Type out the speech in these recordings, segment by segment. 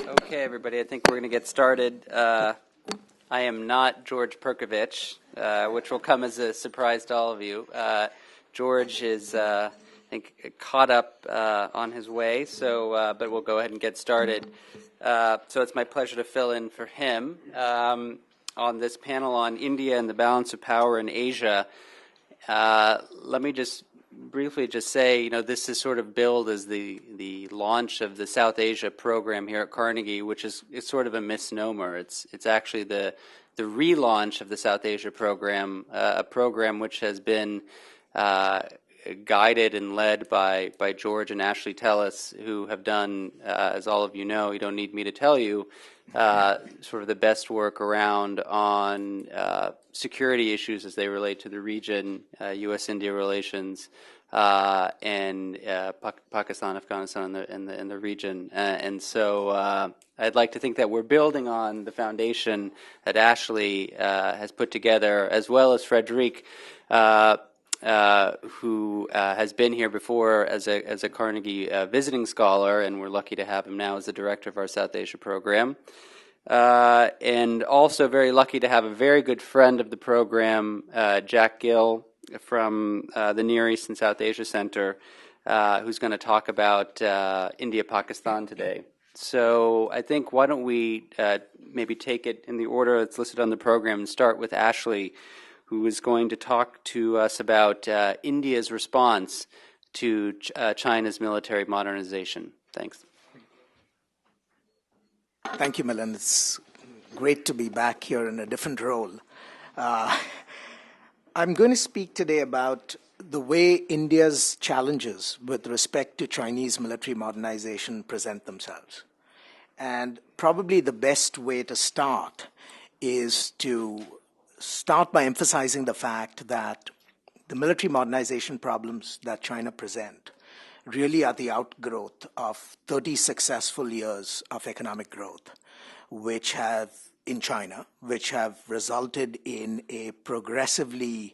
Okay, everybody, I think we're going to get started. I am not George Perkovich, which will come as a surprise to all of you. George is, I think, caught up on his way, so but we'll go ahead and get started. So it's my pleasure to fill in for him on this panel on India and the balance of power in Asia. Let me just briefly say, this is sort of billed as the launch of the South Asia program here at Carnegie, which is it's sort of a misnomer. It's actually the relaunch of the South Asia program, a program which has been guided and led by George and Ashley Tellis, who have done, as all of you know, you don't need me to tell you, sort of the best work around on security issues as they relate to the region, U.S.-India relations, and Pakistan, Afghanistan, and the region. And so I'd like to think that we're building on the foundation that Ashley has put together, as well as Frederic, who has been here before as a Carnegie visiting scholar, and we're lucky to have him now as the director of our South Asia program. And also very lucky to have a very good friend of the program, Jack Gill from the Near East and South Asia Center, who's going to talk about India-Pakistan today. So I think why don't we maybe take it in the order that's listed on the program and start with Ashley, who is going to talk to us about India's response to China's military modernization. Thanks. Thank you, Milan. It's great to be back here in a different role. I'm going to speak today about the way India's challenges with respect to Chinese military modernization present themselves. And probably the best way to start is to start by emphasizing the fact that the military modernization problems that China present really are the outgrowth of 30 successful years of economic growth, which have resulted in a progressively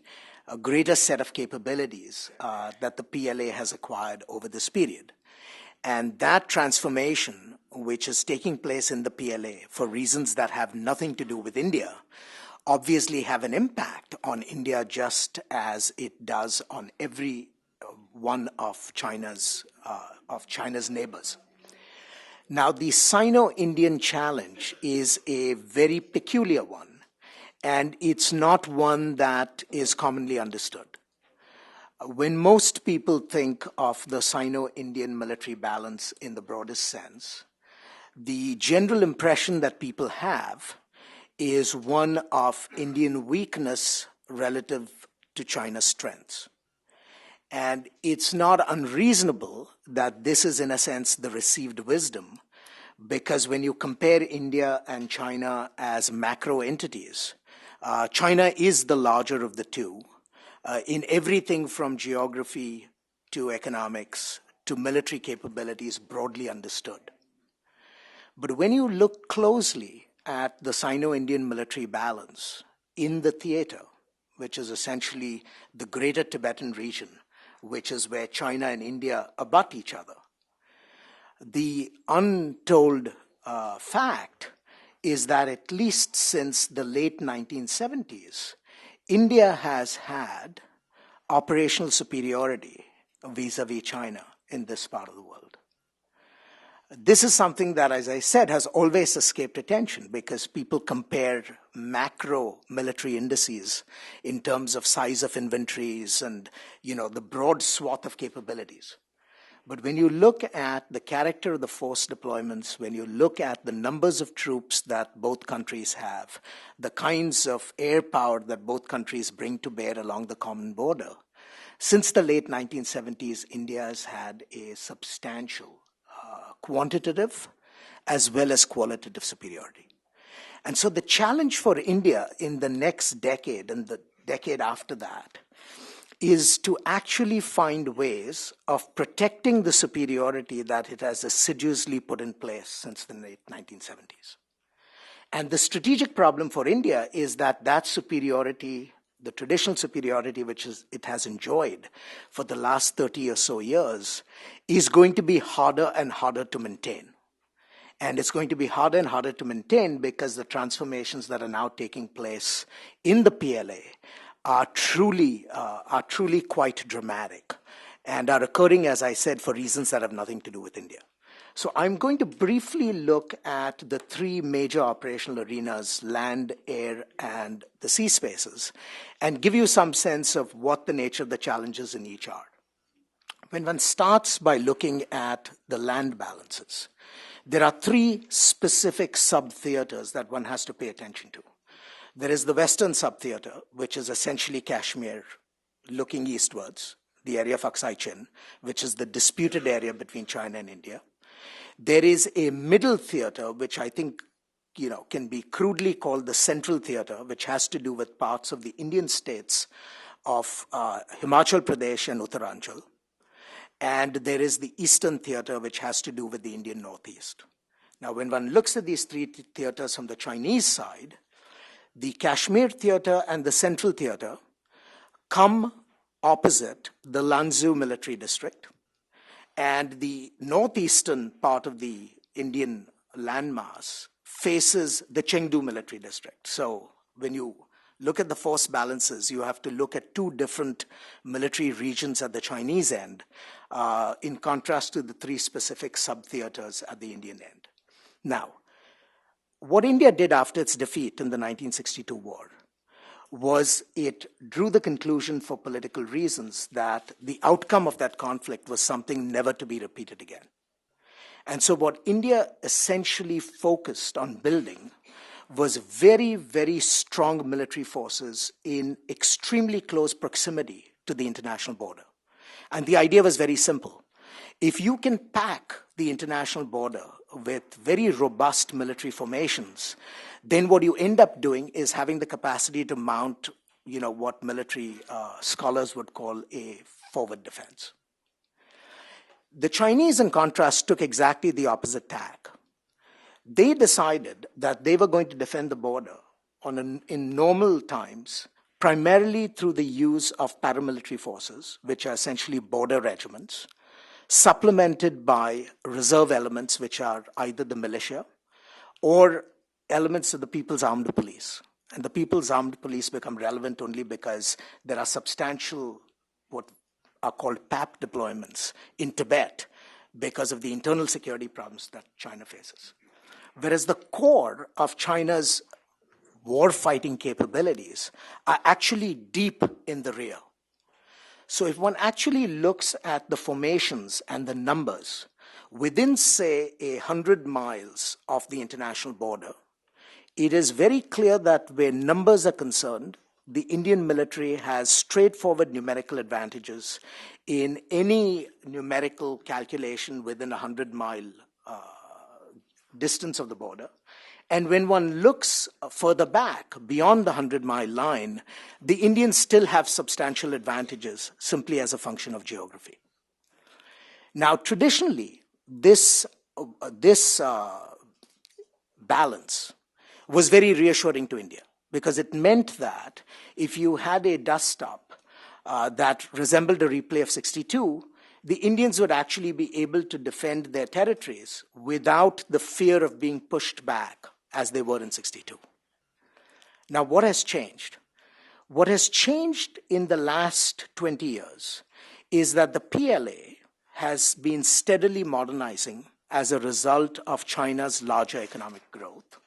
greater set of capabilities that the PLA has acquired over this period. And that transformation, which is taking place in the PLA for reasons that have nothing to do with India, obviously have an impact on India just as it does on every one of China's neighbors. Now, the Sino-Indian challenge is a very peculiar one, and it's not one that is commonly understood. When most people think of the Sino-Indian military balance in the broadest sense, the general impression that people have is one of Indian weakness relative to China's strengths. And it's not unreasonable that this is, in a sense, the received wisdom, because when you compare India and China as macro entities, China is the larger of the two in everything from geography to economics to military capabilities broadly understood. But when you look closely at the Sino-Indian military balance in the theater, which is essentially the greater Tibetan region, which is where China and India abut each other, the untold fact is that at least since the late 1970s, India has had operational superiority vis-a-vis China in this part of the world. This is something that, as I said, has always escaped attention because people compare macro military indices in terms of size of inventories and, the broad swath of capabilities. But when you look at the character of the force deployments, when you look at the numbers of troops that both countries have, the kinds of air power that both countries bring to bear along the common border, since the late 1970s, India has had a substantial quantitative as well as qualitative superiority. And so the challenge for India in the next decade and the decade after that is to actually find ways of protecting the superiority that it has assiduously put in place since the late 1970s. And the strategic problem for India is that superiority, the traditional superiority which it has enjoyed for the last 30 or so years, is going to be harder and harder to maintain. And it's going to be harder and harder to maintain because the transformations that are now taking place in the PLA are truly quite dramatic and are occurring, as I said, for reasons that have nothing to do with India. So I'm going to briefly look at the three major operational arenas, land, air, and the sea spaces, and give you some sense of what the nature of the challenges in each are. When one starts by looking at the land balances, there are three specific sub-theaters that one has to pay attention to. There is the western sub-theater, which is essentially Kashmir, looking eastwards, the area of Aksai Chin, which is the disputed area between China and India. There is a middle theater, which I think can be crudely called the central theater, which has to do with parts of the Indian states of Himachal Pradesh and Uttaranchal. And there is the eastern theater, which has to do with the Indian Northeast. Now, when one looks at these three theaters from the Chinese side, the Kashmir theater and the central theater come opposite the Lanzhou military district, and the northeastern part of the Indian landmass faces the Chengdu military district. So when you look at the force balances, you have to look at two different military regions at the Chinese end, in contrast to the three specific sub-theaters at the Indian end. Now, what India did after its defeat in the 1962 war was it drew the conclusion for political reasons that the outcome of that conflict was something never to be repeated again. And so what India essentially focused on building was very, very strong military forces in extremely close proximity to the international border. And the idea was very simple. If you can pack the international border with very robust military formations, then what you end up doing is having the capacity to mount, what military scholars would call a forward defense. The Chinese, in contrast, took exactly the opposite tack. They decided that they were going to defend the border in normal times, primarily through the use of paramilitary forces, which are essentially border regiments, supplemented by reserve elements, which are either the militia or elements of the People's Armed Police. And the People's Armed Police become relevant only because there are substantial, what are called PAP deployments in Tibet because of the internal security problems that China faces. Whereas the core of China's war-fighting capabilities are actually deep in the rear. So if one actually looks at the formations and the numbers within, say, 100 miles of the international border, it is very clear that where numbers are concerned, the Indian military has straightforward numerical advantages in any numerical calculation within 100-mile distance of the border. And when one looks further back, beyond the 100-mile line, the Indians still have substantial advantages simply as a function of geography. Now, traditionally, this balance was very reassuring to India because it meant that if you had a dust-up that resembled a replay of 62, the Indians would actually be able to defend their territories without the fear of being pushed back as they were in 62. Now, what has changed? What has changed in the last 20 years is that the PLA has been steadily modernizing as a result of China's larger economic growth.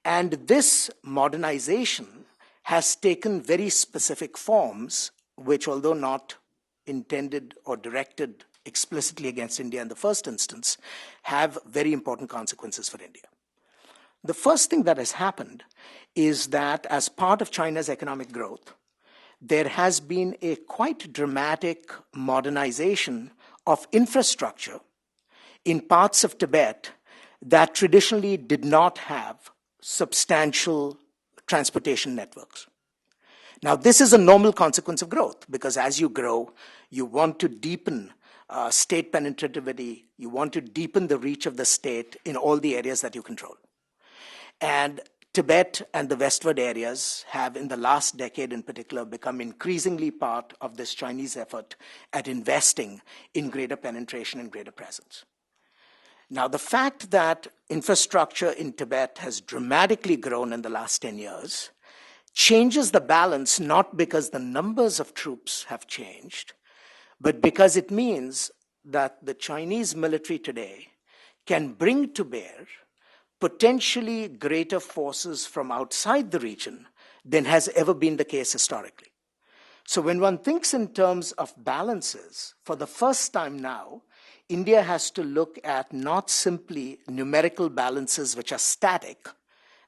And this modernization has taken very specific forms, which, although not intended or directed explicitly against India in the first instance, have very important consequences for India. The first thing that has happened is that as part of China's economic growth, there has been a quite dramatic modernization of infrastructure in parts of Tibet that traditionally did not have substantial transportation networks. Now, this is a normal consequence of growth because as you grow, you want to deepen state penetrativity, you want to deepen the reach of the state in all the areas that you control. And Tibet and the westward areas have, in the last decade in particular, become increasingly part of this Chinese effort at investing in greater penetration and greater presence. Now, the fact that infrastructure in Tibet has dramatically grown in the last 10 years changes the balance not because the numbers of troops have changed, but because it means that the Chinese military today can bring to bear potentially greater forces from outside the region than has ever been the case historically. So when one thinks in terms of balances, for the first time now, India has to look at not simply numerical balances which are static,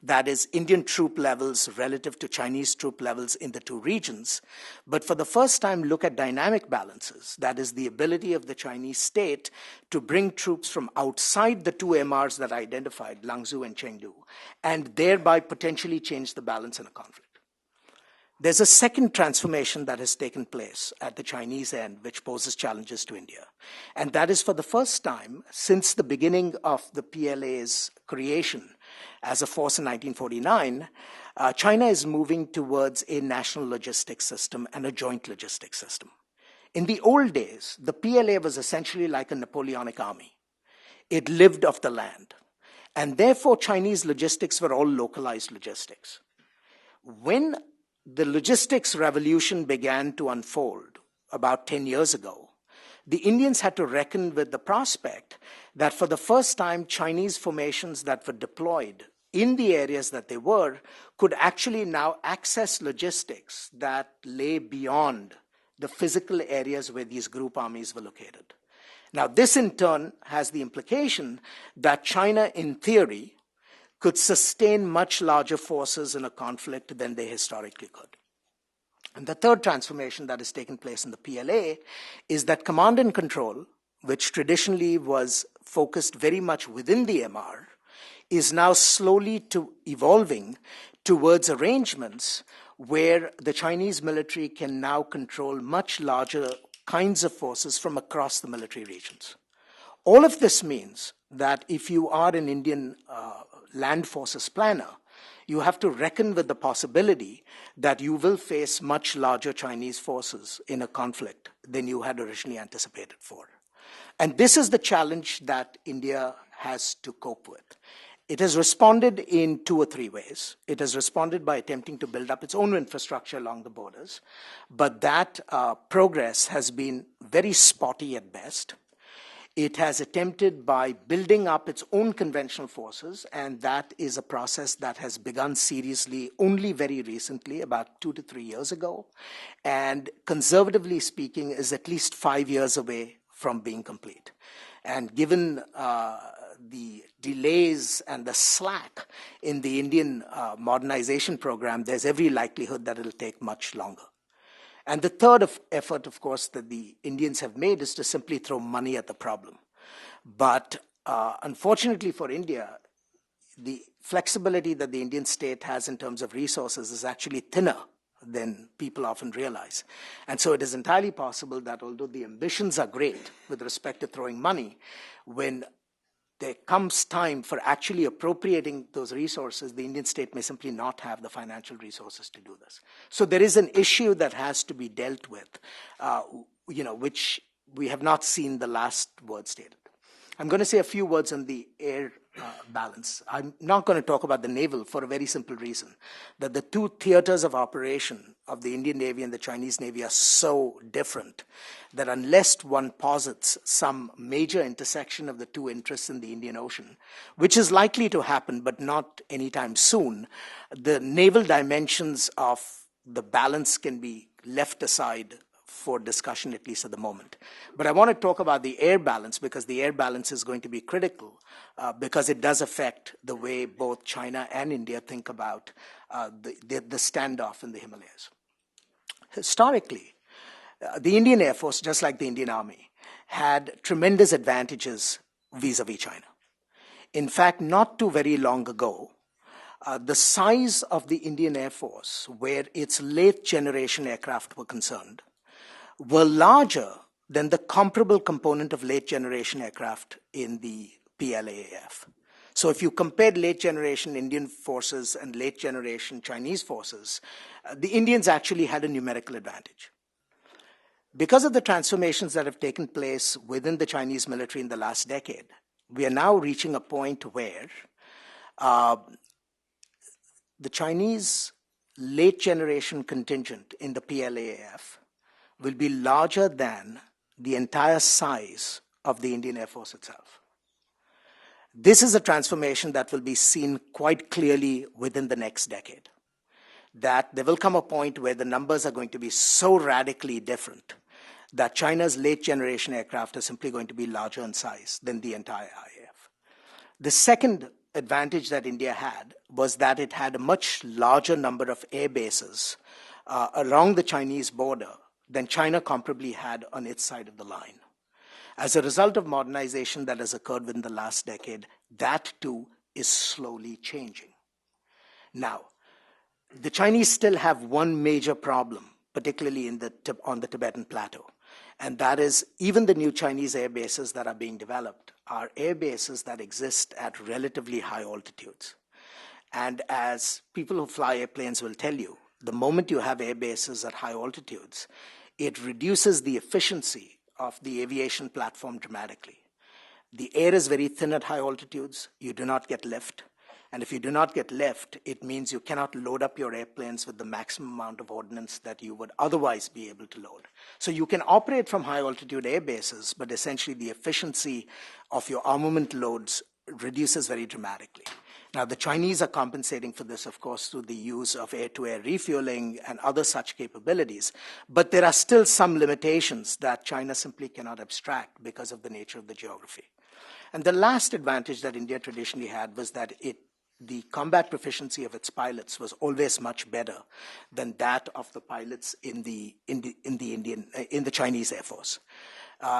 that is Indian troop levels relative to Chinese troop levels in the two regions, but for the first time look at dynamic balances, that is the ability of the Chinese state to bring troops from outside the two MRs that I identified, Langzhou and Chengdu, and thereby potentially change the balance in a conflict. There's a second transformation that has taken place at the Chinese end, which poses challenges to India. And that is for the first time since the beginning of the PLA's creation as a force in 1949, China is moving towards a national logistics system and a joint logistics system. In the old days, the PLA was essentially like a Napoleonic army. It lived off the land. And therefore, Chinese logistics were all localized logistics. When the logistics revolution began to unfold about 10 years ago, the Indians had to reckon with the prospect that for the first time, Chinese formations that were deployed in the areas that they were could actually now access logistics that lay beyond the physical areas where these group armies were located. Now, this in turn has the implication that China, in theory, could sustain much larger forces in a conflict than they historically could. And the third transformation that has taken place in the PLA is that command and control, which traditionally was focused very much within the MR, is now slowly evolving towards arrangements where the Chinese military can now control much larger kinds of forces from across the military regions. All of this means that if you are an Indian land forces planner, you have to reckon with the possibility that you will face much larger Chinese forces in a conflict than you had originally anticipated for. And this is the challenge that India has to cope with. It has responded in 2 or 3 ways. It has responded by attempting to build up its own infrastructure along the borders, but that progress has been very spotty at best. It has attempted by building up its own conventional forces, and that is a process that has begun seriously only very recently, about 2 to 3 years ago, and conservatively speaking is at least 5 years away from being complete. And given the delays and the slack in the Indian modernization program, there's every likelihood that it'll take much longer. And the third effort, of course, that the Indians have made is to simply throw money at the problem. But unfortunately for India, the flexibility that the Indian state has in terms of resources is actually thinner than people often realize. And so it is entirely possible that although the ambitions are great with respect to throwing money, when there comes time for actually appropriating those resources, the Indian state may simply not have the financial resources to do this. So there is an issue that has to be dealt with, which we have not seen the last word stated. I'm going to say a few words on the air balance. I'm not going to talk about the naval for a very simple reason, that the two theaters of operation of the Indian Navy and the Chinese Navy are so different that unless one posits some major intersection of the two interests in the Indian Ocean, which is likely to happen but not anytime soon, the naval dimensions of the balance can be left aside for discussion, at least at the moment. But I want to talk about the air balance because the air balance is going to be critical because it does affect the way both China and India think about the standoff in the Himalayas. Historically, the Indian Air Force, just like the Indian Army, had tremendous advantages vis-a-vis China. In fact, not too very long ago, the size of the Indian Air Force, where its late generation aircraft were concerned, were larger than the comparable component of late generation aircraft in the PLAAF. So if you compared late generation Indian forces and late generation Chinese forces, the Indians actually had a numerical advantage. Because of the transformations that have taken place within the Chinese military in the last decade, we are now reaching a point where the Chinese late generation contingent in the PLAAF will be larger than the entire size of the Indian Air Force itself. This is a transformation that will be seen quite clearly within the next decade. That there will come a point where the numbers are going to be so radically different that China's late generation aircraft are simply going to be larger in size than the entire IAF. The second advantage that India had was that it had a much larger number of air bases along the Chinese border than China comparably had on its side of the line. As a result of modernization that has occurred within the last decade, that too is slowly changing. Now, the Chinese still have one major problem, particularly on the Tibetan Plateau, and that is even the new Chinese air bases that are being developed are air bases that exist at relatively high altitudes. And as people who fly airplanes will tell you, the moment you have air bases at high altitudes, it reduces the efficiency of the aviation platform dramatically. The air is very thin at high altitudes. You do not get lift. And if you do not get lift, it means you cannot load up your airplanes with the maximum amount of ordnance that you would otherwise be able to load. So you can operate from high altitude air bases, but essentially the efficiency of your armament loads reduces very dramatically. Now, the Chinese are compensating for this, of course, through the use of air-to-air refueling and other such capabilities. But there are still some limitations that China simply cannot abstract because of the nature of the geography. And the last advantage that India traditionally had was that the combat proficiency of its pilots was always much better than that of the pilots in the Chinese Air Force.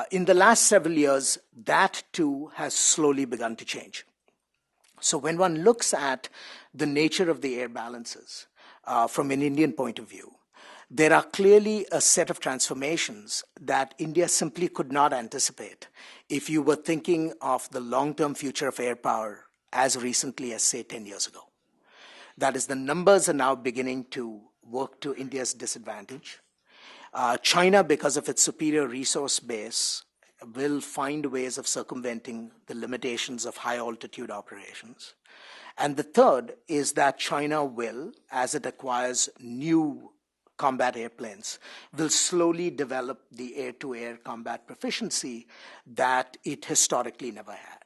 In the last several years, that too has slowly begun to change. So when one looks at the nature of the air balances from an Indian point of view, there are clearly a set of transformations that India simply could not anticipate if you were thinking of the long-term future of air power as recently as, say, 10 years ago. That is, the numbers are now beginning to work to India's disadvantage. China, because of its superior resource base, will find ways of circumventing the limitations of high-altitude operations. And the third is that China will, as it acquires new combat airplanes, will slowly develop the air-to-air combat proficiency that it historically never had.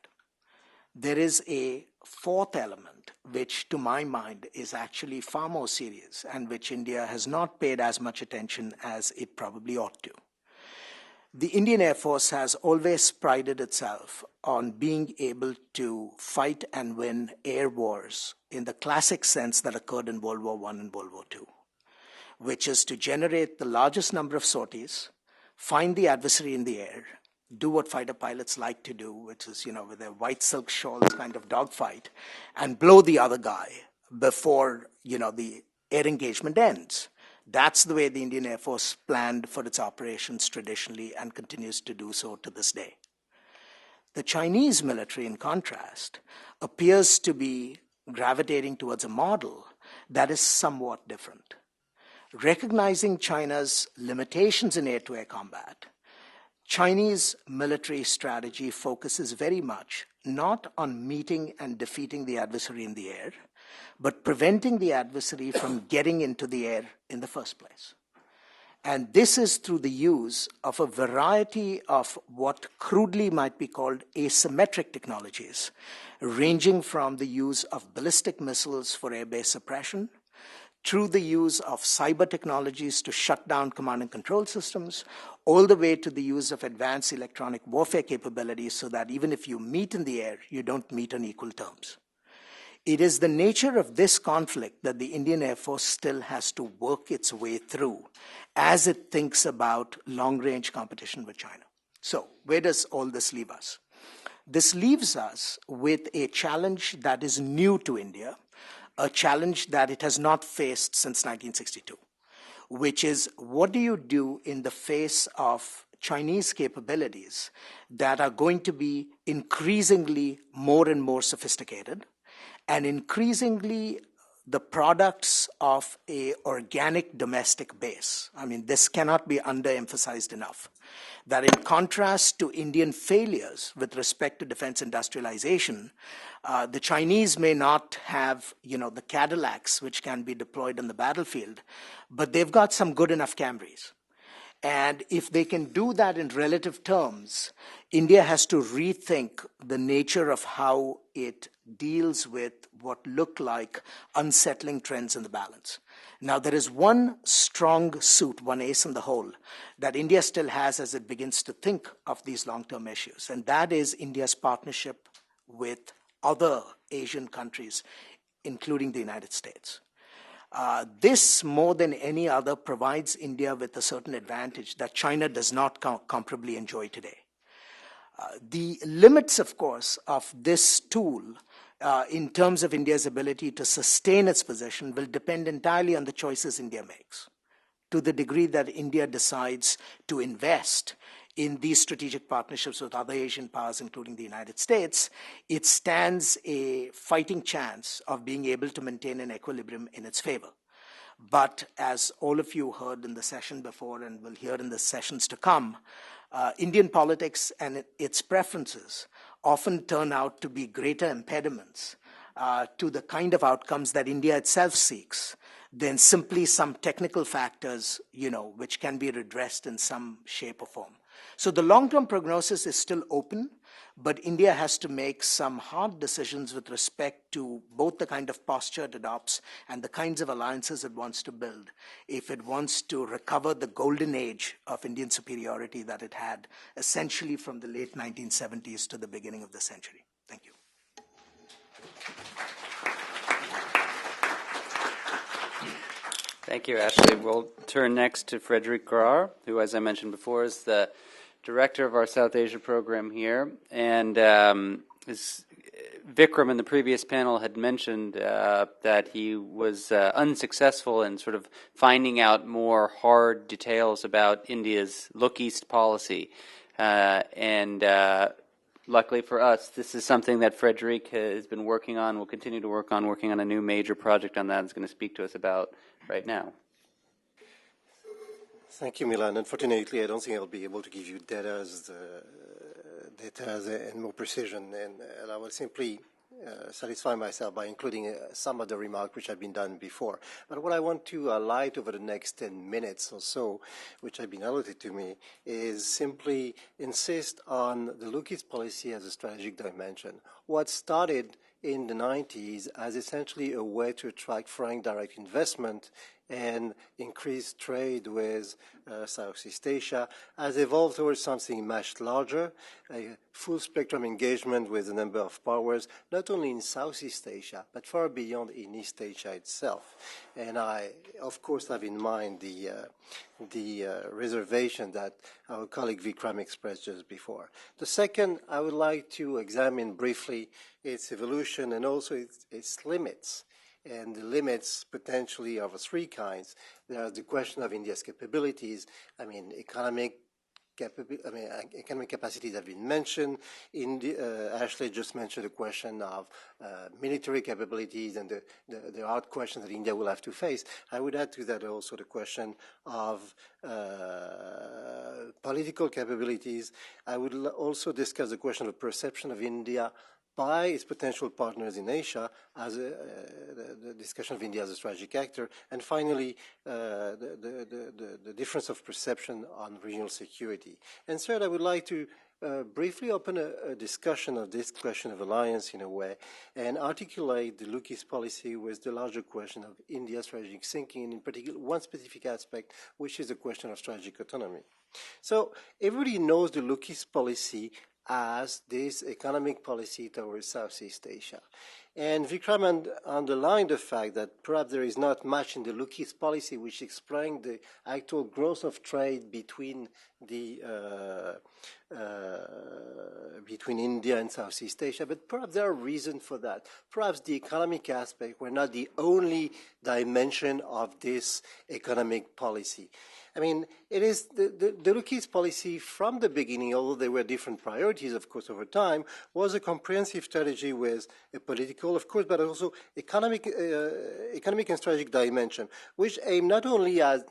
There is a fourth element, which to my mind is actually far more serious and which India has not paid as much attention as it probably ought to. The Indian Air Force has always prided itself on being able to fight and win air wars in the classic sense that occurred in World War I and World War II, which is to generate the largest number of sorties, find the adversary in the air, do what fighter pilots like to do, which is, with their white silk shawls kind of dogfight, and blow the other guy before, the air engagement ends. That's the way the Indian Air Force planned for its operations traditionally and continues to do so to this day. The Chinese military, in contrast, appears to be gravitating towards a model that is somewhat different. Recognizing China's limitations in air-to-air combat, Chinese military strategy focuses very much not on meeting and defeating the adversary in the air, but preventing the adversary from getting into the air in the first place. And this is through the use of a variety of what crudely might be called asymmetric technologies, ranging from the use of ballistic missiles for air-based suppression, through the use of cyber technologies to shut down command and control systems, all the way to the use of advanced electronic warfare capabilities so that even if you meet in the air, you don't meet on equal terms. It is the nature of this conflict that the Indian Air Force still has to work its way through as it thinks about long-range competition with China. So, where does all this leave us? This leaves us with a challenge that is new to India, a challenge that it has not faced since 1962, which is what do you do in the face of Chinese capabilities that are going to be increasingly more and more sophisticated and increasingly the products of a organic domestic base. I mean, this cannot be underemphasized enough. That in contrast to Indian failures with respect to defense industrialization, the Chinese may not have, the Cadillacs, which can be deployed on the battlefield, but they've got some good enough Cambrees. And if they can do that in relative terms, India has to rethink the nature of how it deals with what look like unsettling trends in the balance. Now, there is one strong suit, one ace in the hole, that India still has as it begins to think of these long-term issues, and that is India's partnership with other Asian countries, including the United States. This, more than any other, provides India with a certain advantage that China does not comparably enjoy today. The limits, of course, of this tool in terms of India's ability to sustain its position will depend entirely on the choices India makes. To the degree that India decides to invest in these strategic partnerships with other Asian powers, including the United States, it stands a fighting chance of being able to maintain an equilibrium in its favor. But as all of you heard in the session before and will hear in the sessions to come, Indian politics and its preferences often turn out to be greater impediments to the kind of outcomes that India itself seeks than simply some technical factors, which can be redressed in some shape or form. So the long-term prognosis is still open, but India has to make some hard decisions with respect to both the kind of posture it adopts and the kinds of alliances it wants to build if it wants to recover the golden age of Indian superiority that it had essentially from the late 1970s to the beginning of the century. Thank you. Thank you, Ashley. We'll turn next to Frederic Grar, who, as I mentioned before, is the director of our South Asia program here. And as Vikram in the previous panel had mentioned that he was unsuccessful in sort of finding out more hard details about India's Look East policy. Luckily for us, this is something that Frederic has been working on, will continue to work on a new major project on that. He's going to speak to us about right now. Thank you, Milan. Unfortunately, I don't think I'll be able to give you data and more precision, and I will simply satisfy myself by including some of the remarks which have been done before. But what I want to highlight over the next 10 minutes or so, which have been allotted to me, is simply insist on the Look East policy as a strategic dimension. What started in the 90s as essentially a way to attract foreign direct investment and increase trade with Southeast Asia has evolved towards something much larger, a full spectrum engagement with a number of powers, not only in Southeast Asia, but far beyond in East Asia itself. And I, of course, have in mind the reservation that our colleague Vikram expressed just before. The second, I would like to examine briefly its evolution and also its limits. And the limits potentially are of three kinds. There's the question of India's capabilities. Economic capacities have been mentioned. Ashley just mentioned the question of military capabilities and the hard questions that India will have to face. I would add to that also the question of political capabilities. I would also discuss the question of perception of India by its potential partners in Asia, as the discussion of India as a strategic actor, and finally, the difference of perception on regional security. And third, I would like to briefly open a discussion of this question of alliance in a way, and articulate the Look East policy with the larger question of India's strategic thinking, and in particular one specific aspect, which is the question of strategic autonomy. So everybody knows the Look East policy as this economic policy towards Southeast Asia. And Vikram underlined the fact that perhaps there is not much in the Look East policy which explains the actual growth of trade between India and Southeast Asia, but perhaps there are reasons for that. Perhaps the economic aspect were not the only dimension of this economic policy. I mean, it is the Lucky's policy from the beginning, although there were different priorities, of course, over time, was a comprehensive strategy with a political, of course, but also economic and strategic dimension, which aim not only at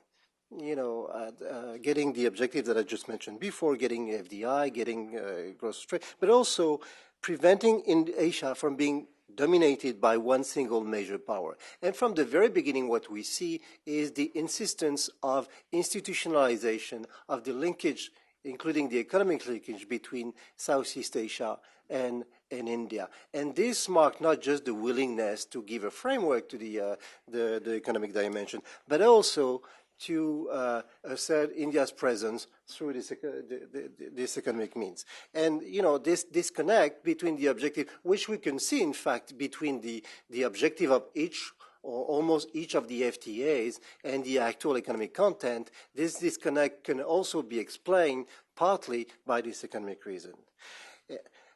getting the objective that I just mentioned before, getting FDI, getting gross trade, but also preventing Asia from being dominated by one single major power. And from the very beginning, what we see is the insistence of institutionalization of the linkage, including the economic linkage between Southeast Asia and India. And this marked not just the willingness to give a framework to the economic dimension, but also to assert India's presence through this economic means. And, this disconnect between the objective, which we can see, in fact, between the objective of each or almost each of the FTAs and the actual economic content, this disconnect can also be explained partly by this economic reason.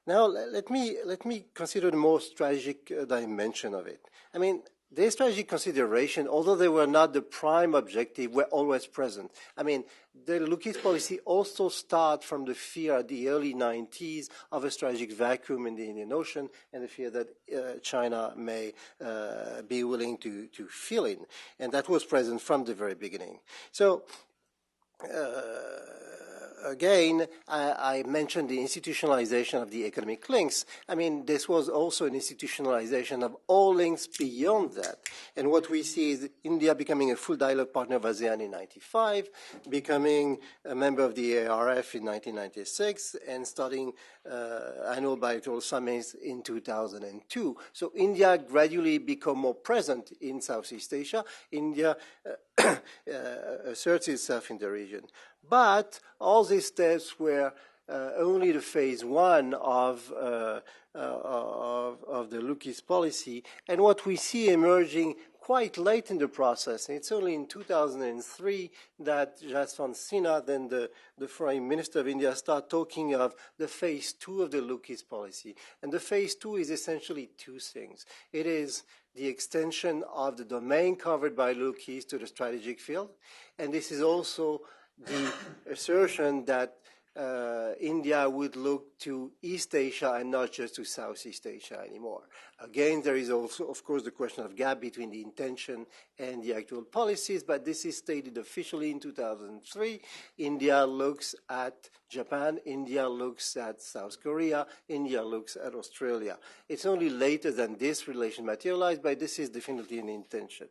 Now, let me consider the more strategic dimension of it. I mean, the strategic consideration, although they were not the prime objective, were always present. I mean, the Lucky's policy also starts from the fear at the early 90s of a strategic vacuum in the Indian Ocean and the fear that China may be willing to fill in. And that was present from the very beginning. So, again, I mentioned the institutionalization of the economic links. I mean, this was also an institutionalization of all links beyond that. And what we see is India becoming a full dialogue partner of ASEAN in 1995, becoming a member of the ARF in 1996, and starting annual bilateral summits in 2002. So India gradually became more present in Southeast Asia. India asserts itself in the region. But all these steps were only the phase one of the Lucky's policy. And what we see emerging quite late in the process, and it's only in 2003 that Jaswant Sinha, then the Foreign Minister of India, started talking of the phase two of the Lucky's policy. And the phase two is essentially two things. It is the extension of the domain covered by Lucky's to the strategic field, and this is also the assertion that India would look to East Asia and not just to Southeast Asia anymore. Again, there is also, of course, the question of gap between the intention and the actual policies, but this is stated officially in 2003. India looks at Japan, India looks at South Korea, India looks at Australia. It's only later than this relation materialized, but this is definitely an intention.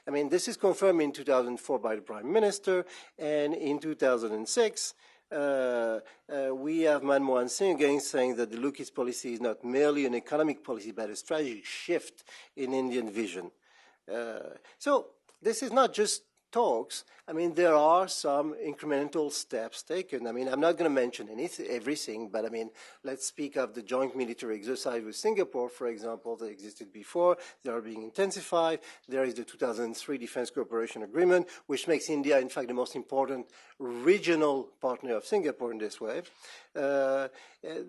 I mean, this is confirmed in 2004 by the Prime Minister, and in 2006, we have Manmohan Singh again saying that the Lucky's policy is not merely an economic policy, but a strategic shift in Indian vision. So this is not just talks. I mean, there are some incremental steps taken. I mean, I'm not going to mention everything, but I mean, let's speak of the joint military exercise with Singapore, for example, that existed before. They are being intensified. There is the 2003 Defense Cooperation Agreement, which makes India, in fact, the most important regional partner of Singapore in this way. There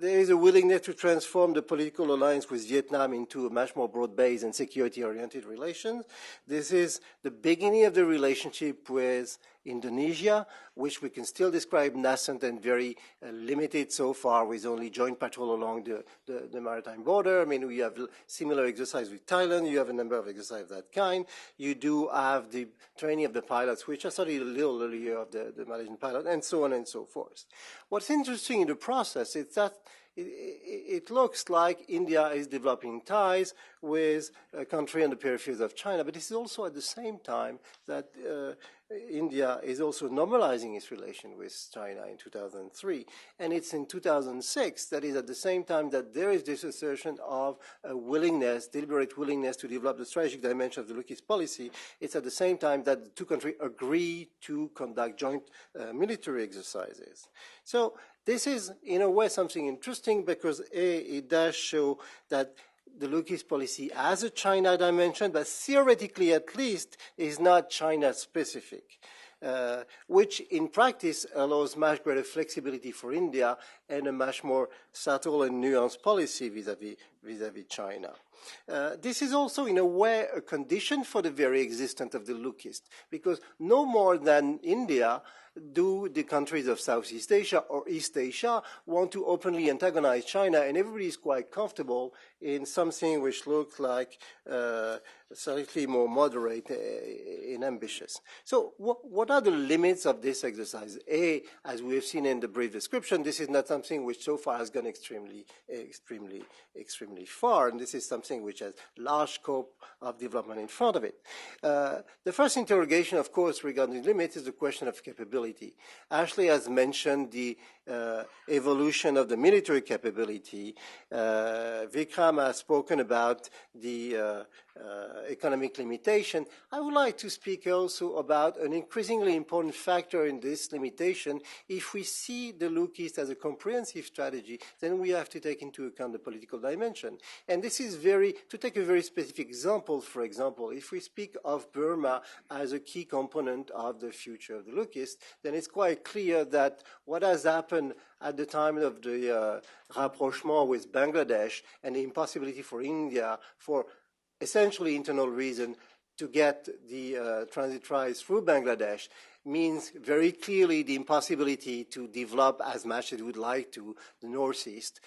is a willingness to transform the political alliance with Vietnam into a much more broad-based and security-oriented relations. This is the beginning of the relationship with Indonesia, which we can still describe nascent and very limited so far, with only joint patrol along the maritime border. I mean, we have similar exercise with Thailand. You have a number of exercises of that kind. You do have the training of the pilots, which I studied a little earlier of the Malaysian pilot, and so on and so forth. What's interesting in the process is that it looks like India is developing ties with a country on the peripheries of China, but it's also at the same time that India is also normalizing its relation with China in 2003. And it's in 2006 that is at the same time that there is this assertion of a willingness, deliberate willingness to develop the strategic dimension of the Lucky's policy. It's at the same time that the two countries agree to conduct joint military exercises. So this is, in a way, something interesting because, it does show that the Lucky's policy has a China dimension, but theoretically at least is not China-specific, which in practice allows much greater flexibility for India and a much more subtle and nuanced policy vis-à-vis China. This is also, in a way, a condition for the very existence of the lookist, because no more than India do the countries of Southeast Asia or East Asia want to openly antagonize China, and everybody is quite comfortable in something which looks like slightly more moderate and ambitious. So what are the limits of this exercise? As we have seen in the brief description, this is not something which so far has gone extremely far, and this is something which has large scope of development in front of it. The first interrogation, of course, regarding limits is the question of capability. Ashley has mentioned the evolution of the military capability. Vikram has spoken about the economic limitation. I would like to speak also about an increasingly important factor in this limitation. If we see the lookist as a comprehensive strategy, then we have to take into account the political dimension. And this is to take a very specific example, for example, if we speak of Burma as a key component of the future of the lookist, then it's quite clear that what has happened at the time of the rapprochement with Bangladesh and the impossibility for India, for essentially internal reason, to get the transit rights through Bangladesh, means very clearly the impossibility to develop as much as we would like to the Northeast,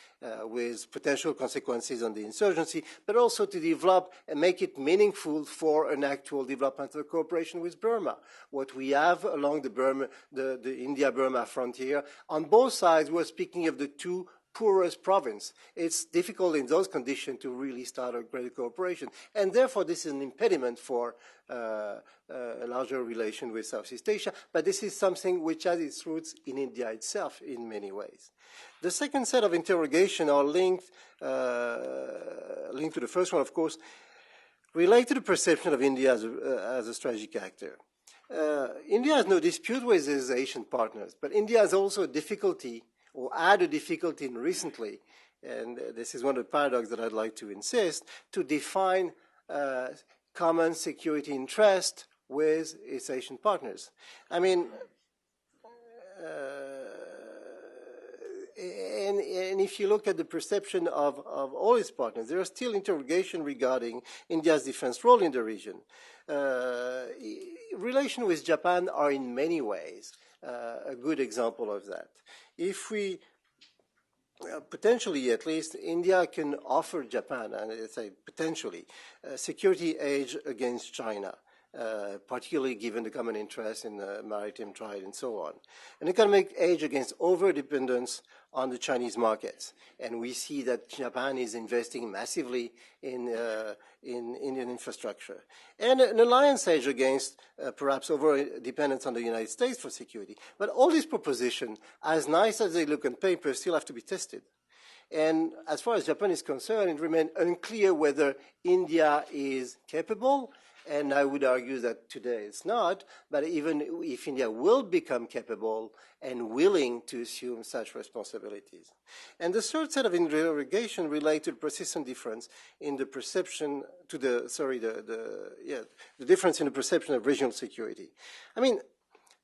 with potential consequences on the insurgency, but also to develop and make it meaningful for an actual developmental cooperation with Burma. What we have along the India-Burma frontier, on both sides, we're speaking of the two poorest province. It's difficult in those conditions to really start a greater cooperation. And therefore, this is an impediment for a larger relation with Southeast Asia. But this is something which has its roots in India itself in many ways. The second set of interrogation are linked to the first one, of course, relate to the perception of India as a strategic actor. India has no dispute with its Asian partners, but India has also a difficulty, or had a difficulty recently, and this is one of the paradoxes that I'd like to insist, to define common security interest with its Asian partners. I mean, and if you look at the perception of all its partners, there are still interrogation regarding India's defense role in the region. Relations with Japan are in many ways a good example of that. If we, potentially at least, India can offer Japan, and I say potentially, security edge against China, particularly given the common interest in the maritime trade and so on. An economic edge against over-dependence on the Chinese markets. And we see that Japan is investing massively in Indian infrastructure. And an alliance edge against perhaps over-dependence on the United States for security. But all these propositions, as nice as they look on paper, still have to be tested. And as far as Japan is concerned, it remains unclear whether India is capable, and I would argue that today it's not, but even if India will become capable and willing to assume such responsibilities. And the third set of interrogation relate to the persistent difference in the perception the difference in the perception of regional security. I mean,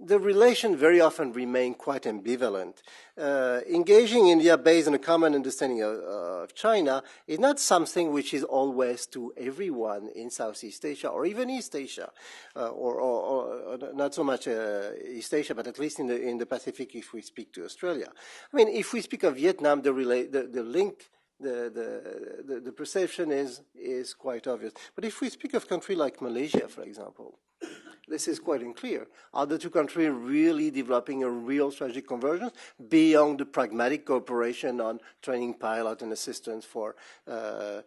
the relation very often remain quite ambivalent. Engaging India based on a common understanding of China is not something which is always to everyone in Southeast Asia or even East Asia, or not so much East Asia, but at least in the Pacific if we speak to Australia. I mean, if we speak of Vietnam, the link, the perception is quite obvious. But if we speak of a country like Malaysia, for example, this is quite unclear. Are the two countries really developing a real strategic convergence beyond the pragmatic cooperation on training pilot and assistance for the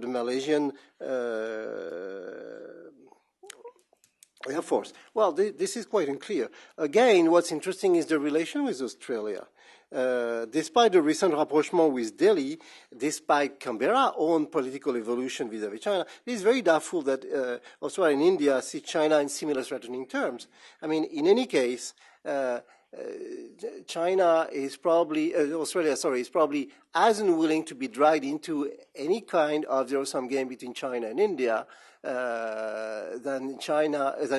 Malaysian Air Force? Well, this is quite unclear. Again, what's interesting is the relation with Australia. Despite the recent rapprochement with Delhi, despite Canberra's own political evolution vis-à-vis China, it is very doubtful that Australia and India see China in similar threatening terms. I mean, in any case, Australia is probably as unwilling to be dragged into any kind of zero-sum game between China and India than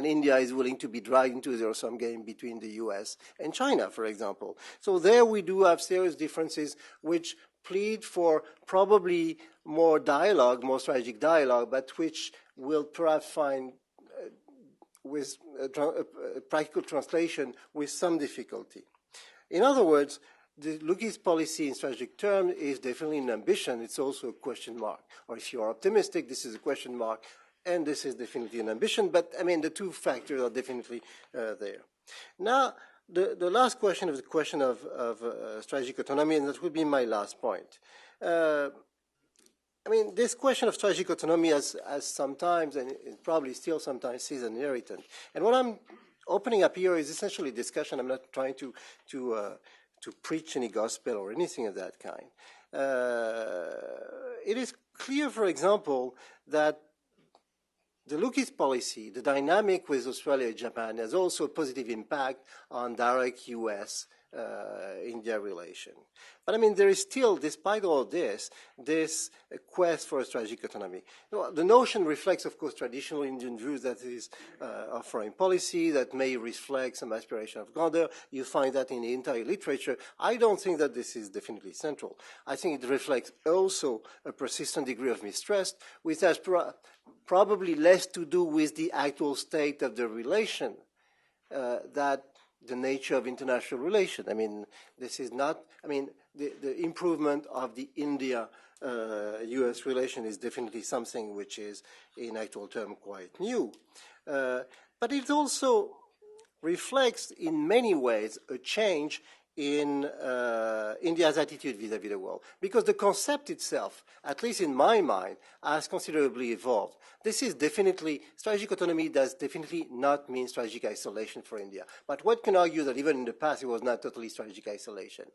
India is willing to be dragged into a zero-sum game between the U.S. and China, for example. So there we do have serious differences which plead for probably more dialogue, more strategic dialogue, but which will perhaps find with a practical translation with some difficulty. In other words, the Lookie's policy in strategic terms is definitely an ambition. It's also a question mark. Or if you're optimistic, this is a question mark, and this is definitely an ambition. But, I mean, the two factors are definitely there. Now, the last question is the question of strategic autonomy, and that would be my last point. I mean, this question of strategic autonomy has sometimes, and it probably still sometimes, sees an irritant. And what I'm opening up here is essentially discussion. I'm not trying to preach any gospel or anything of that kind. It is clear, for example, that the Lookie's policy, the dynamic with Australia and Japan, has also a positive impact on direct U.S.-India relation. But I mean, there is still, despite all this quest for a strategic autonomy. The notion reflects, of course, traditional Indian views that is of foreign policy, that may reflect some aspiration of grandeur. You find that in the entire literature. I don't think that this is definitely central. I think it reflects also a persistent degree of mistrust, which has probably less to do with the actual state of the relation that the nature of international relation. I mean, this is not, I mean, the improvement of the India-US relation is definitely something which is, in actual terms, quite new. But it also reflects, in many ways, a change in India's attitude vis-à-vis the world. Because the concept itself, at least in my mind, has considerably evolved. This is definitely, strategic autonomy does definitely not mean strategic isolation for India. But one can argue that even in the past it was not totally strategic isolation.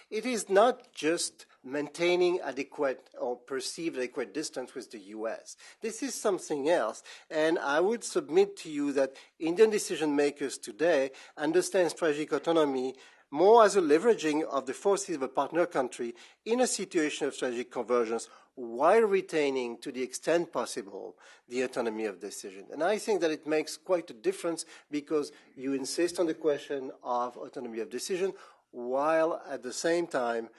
It is not just maintaining adequate or perceived adequate distance with the US. This is something else. And I would submit to you that Indian decision makers today understand strategic autonomy more as a leveraging of the forces of a partner country in a situation of strategic convergence while retaining, to the extent possible, the autonomy of decision. And I think that it makes quite a difference because you insist on the question of autonomy of decision while at the same time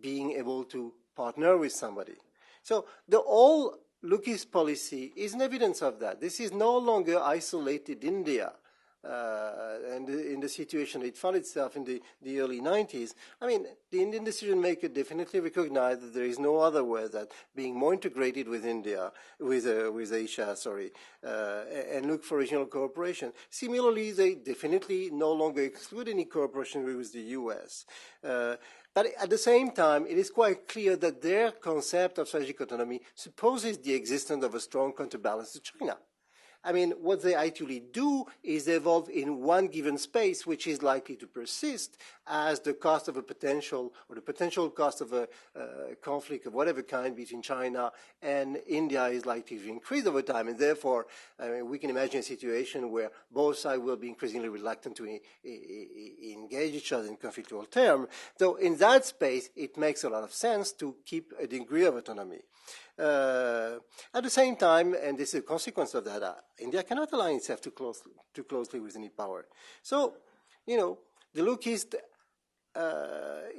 being able to partner with somebody. So the whole Lookie's policy is an evidence of that. This is no longer isolated India. And in the situation it found itself in the early 90s, I mean, the Indian decision maker definitely recognized that there is no other way than being more integrated with India, with Asia, and look for regional cooperation. Similarly, they definitely no longer exclude any cooperation with the US. But at the same time, it is quite clear that their concept of strategic autonomy supposes the existence of a strong counterbalance to China. I mean, what they actually do is they evolve in one given space, which is likely to persist as the cost of a potential, or the potential cost of a conflict of whatever kind between China and India is likely to increase over time. And therefore, I mean, we can imagine a situation where both sides will be increasingly reluctant to engage each other in conflictual terms. So in that space, it makes a lot of sense to keep a degree of autonomy. At the same time, and this is a consequence of that, India cannot align itself too closely with any power. So, you know, the Lookies,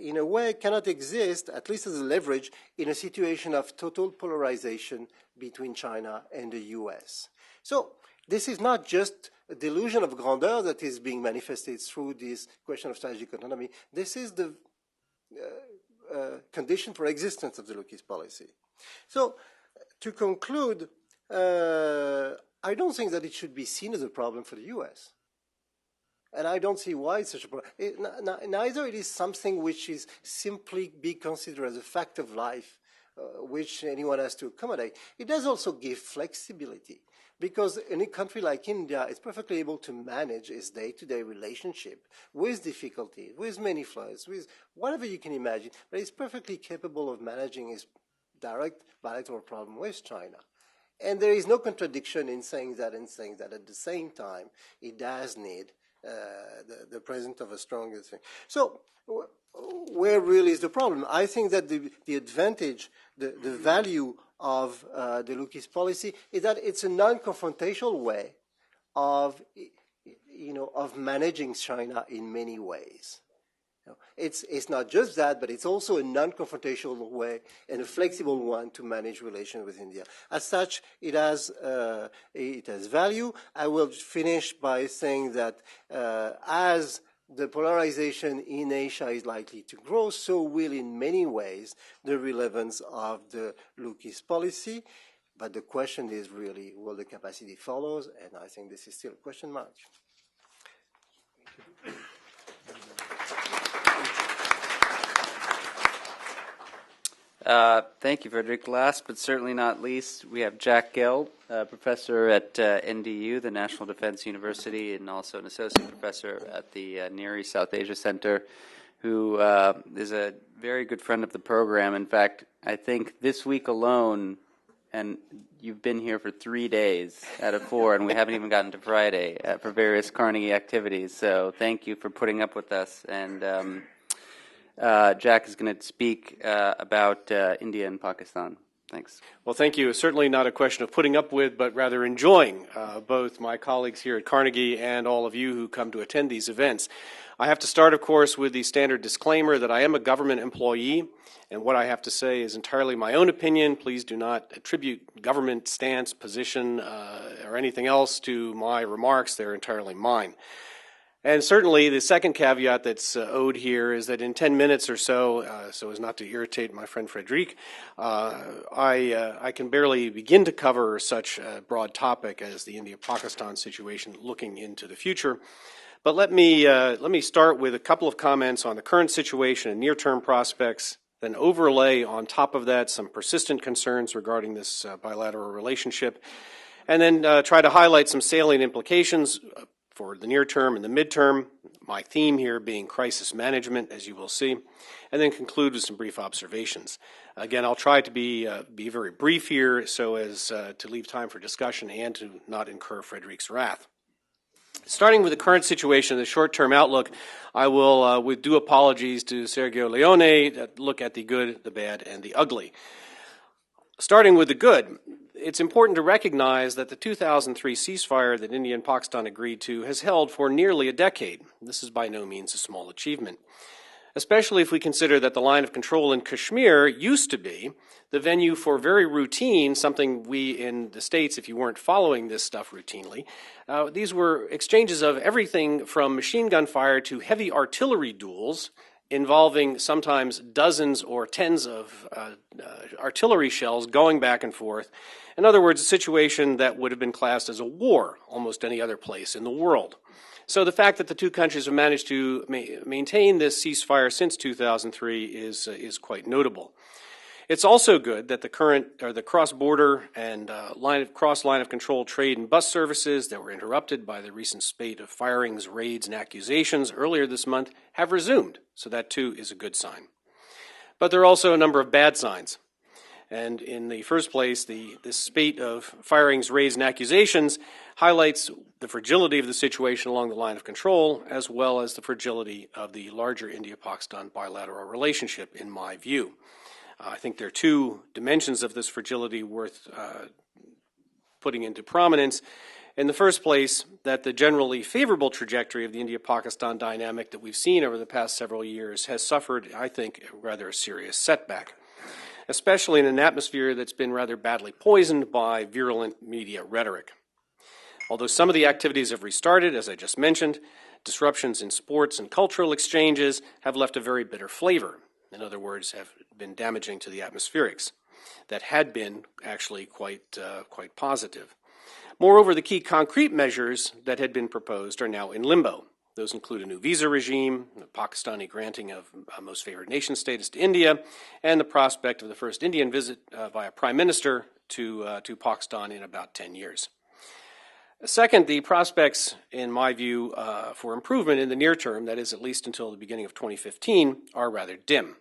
in a way, cannot exist, at least as a leverage, in a situation of total polarization between China and the US. So this is not just a delusion of grandeur that is being manifested through this question of strategic autonomy. This is the condition for existence of the Lookie's policy. So, to conclude, I don't think that it should be seen as a problem for the U.S. And I don't see why it's such a problem. Neither it is something which is simply be considered as a fact of life, which anyone has to accommodate. It does also give flexibility, because in a country like India is perfectly able to manage its day-to-day relationship with difficulty, with many flaws, with whatever you can imagine, but it's perfectly capable of managing its direct bilateral problem with China. And there is no contradiction in saying that at the same time it does need the presence of a stronger thing. So where really is the problem? I think that the advantage, the value of the Lookie's policy is that it's a non-confrontational way of managing China in many ways. It's not just that, but it's also a non-confrontational way and a flexible one to manage relations with India. As such, it has value. I will finish by saying that as the polarization in Asia is likely to grow, so will in many ways the relevance of the Look-East policy. But the question is really, will the capacity follow? And I think this is still a question mark. Thank you, Frederick. Last but certainly not least, we have Jack Gill, professor at NDU, the National Defense University, and also an associate professor at the Near East South Asia Center, who is a very good friend of the program. In fact, I think this week alone, and you've been here for 3 days out of 4, and we haven't even gotten to Friday for various Carnegie activities. So thank you for putting up with us. And Jack is going to speak about India and Pakistan. Thanks. Well, thank you. It's certainly not a question of putting up with, but rather enjoying both my colleagues here at Carnegie and all of you who come to attend these events. I have to start, of course, with the standard disclaimer that I am a government employee, and what I have to say is entirely my own opinion. Please do not attribute government stance, position, or anything else to my remarks. They're entirely mine. And certainly the second caveat that's owed here is that in 10 minutes or so, so as not to irritate my friend Frederic, I can barely begin to cover such a broad topic as the India-Pakistan situation looking into the future. But let me start with a couple of comments on the current situation and near-term prospects, then overlay on top of that some persistent concerns regarding this bilateral relationship, and then try to highlight some salient implications for the near term and the midterm, my theme here being crisis management, as you will see, and then conclude with some brief observations. Again, I'll try to be very brief here so as to leave time for discussion and to not incur Frederic's wrath. Starting with the current situation, the short-term outlook, I will, with due apologies to Sergio Leone, look at the good, the bad, and the ugly. Starting with the good, it's important to recognize that the 2003 ceasefire that India and Pakistan agreed to has held for nearly a decade. This is by no means a small achievement, especially if we consider that the line of control in Kashmir used to be the venue for very routine, something we in the States, if you weren't following this stuff routinely, these were exchanges of everything from machine gun fire to heavy artillery duels involving sometimes dozens or tens of artillery shells going back and forth. In other words, a situation that would have been classed as a war almost any other place in the world. So the fact that the two countries have managed to maintain this ceasefire since 2003 is quite notable. It's also good that the cross-border and cross-line of control trade and bus services that were interrupted by the recent spate of firings, raids, and accusations earlier this month have resumed. So that, too, is a good sign. But there are also a number of bad signs. And in the first place, this spate of firings, raids, and accusations highlights the fragility of the situation along the line of control, as well as the fragility of the larger India-Pakistan bilateral relationship, in my view. I think there are two dimensions of this fragility worth putting into prominence. In the first place, that the generally favorable trajectory of the India-Pakistan dynamic that we've seen over the past several years has suffered, I think, rather a serious setback, especially in an atmosphere that's been rather badly poisoned by virulent media rhetoric. Although some of the activities have restarted, as I just mentioned, disruptions in sports and cultural exchanges have left a very bitter flavor. In other words, have been damaging to the atmospherics that had been actually quite positive. Moreover, the key concrete measures that had been proposed are now in limbo. Those include a new visa regime, the Pakistani granting of most favored nation status to India, and the prospect of the first Indian visit by a prime minister to Pakistan in about 10 years. Second, the prospects, in my view, for improvement in the near term, that is at least until the beginning of 2015, are rather dim.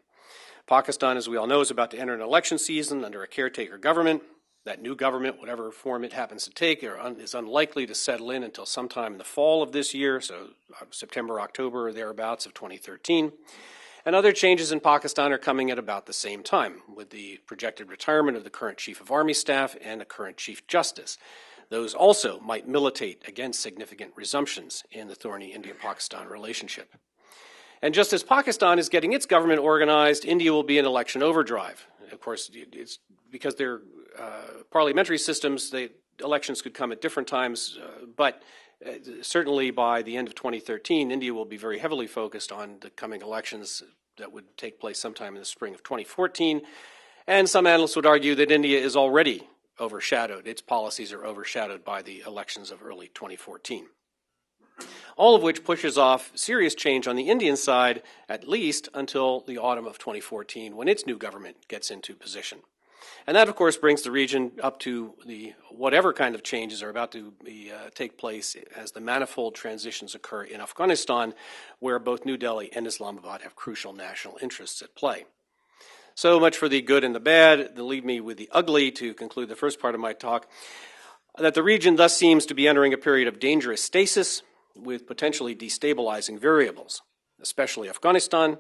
Pakistan, as we all know, is about to enter an election season under a caretaker government. That new government, whatever form it happens to take, is unlikely to settle in until sometime in the fall of this year, so September, October, or thereabouts of 2013. And other changes in Pakistan are coming at about the same time, with the projected retirement of the current Chief of Army Staff and the current Chief Justice. Those also might militate against significant resumptions in the thorny India-Pakistan relationship. And just as Pakistan is getting its government organized, India will be in election overdrive. Of course, it's because they're parliamentary systems, elections could come at different times, but certainly by the end of 2013, India will be very heavily focused on the coming elections that would take place sometime in the spring of 2014. And some analysts would argue that India is already overshadowed. Its policies are overshadowed by the elections of early 2014. All of which pushes off serious change on the Indian side, at least until the autumn of 2014, when its new government gets into position. And that, of course, brings the region up to whatever kind of changes are about to take place as the manifold transitions occur in Afghanistan, where both New Delhi and Islamabad have crucial national interests at play. So much for the good and the bad. They'll leave me with the ugly to conclude the first part of my talk, that the region thus seems to be entering a period of dangerous stasis with potentially destabilizing variables, especially Afghanistan,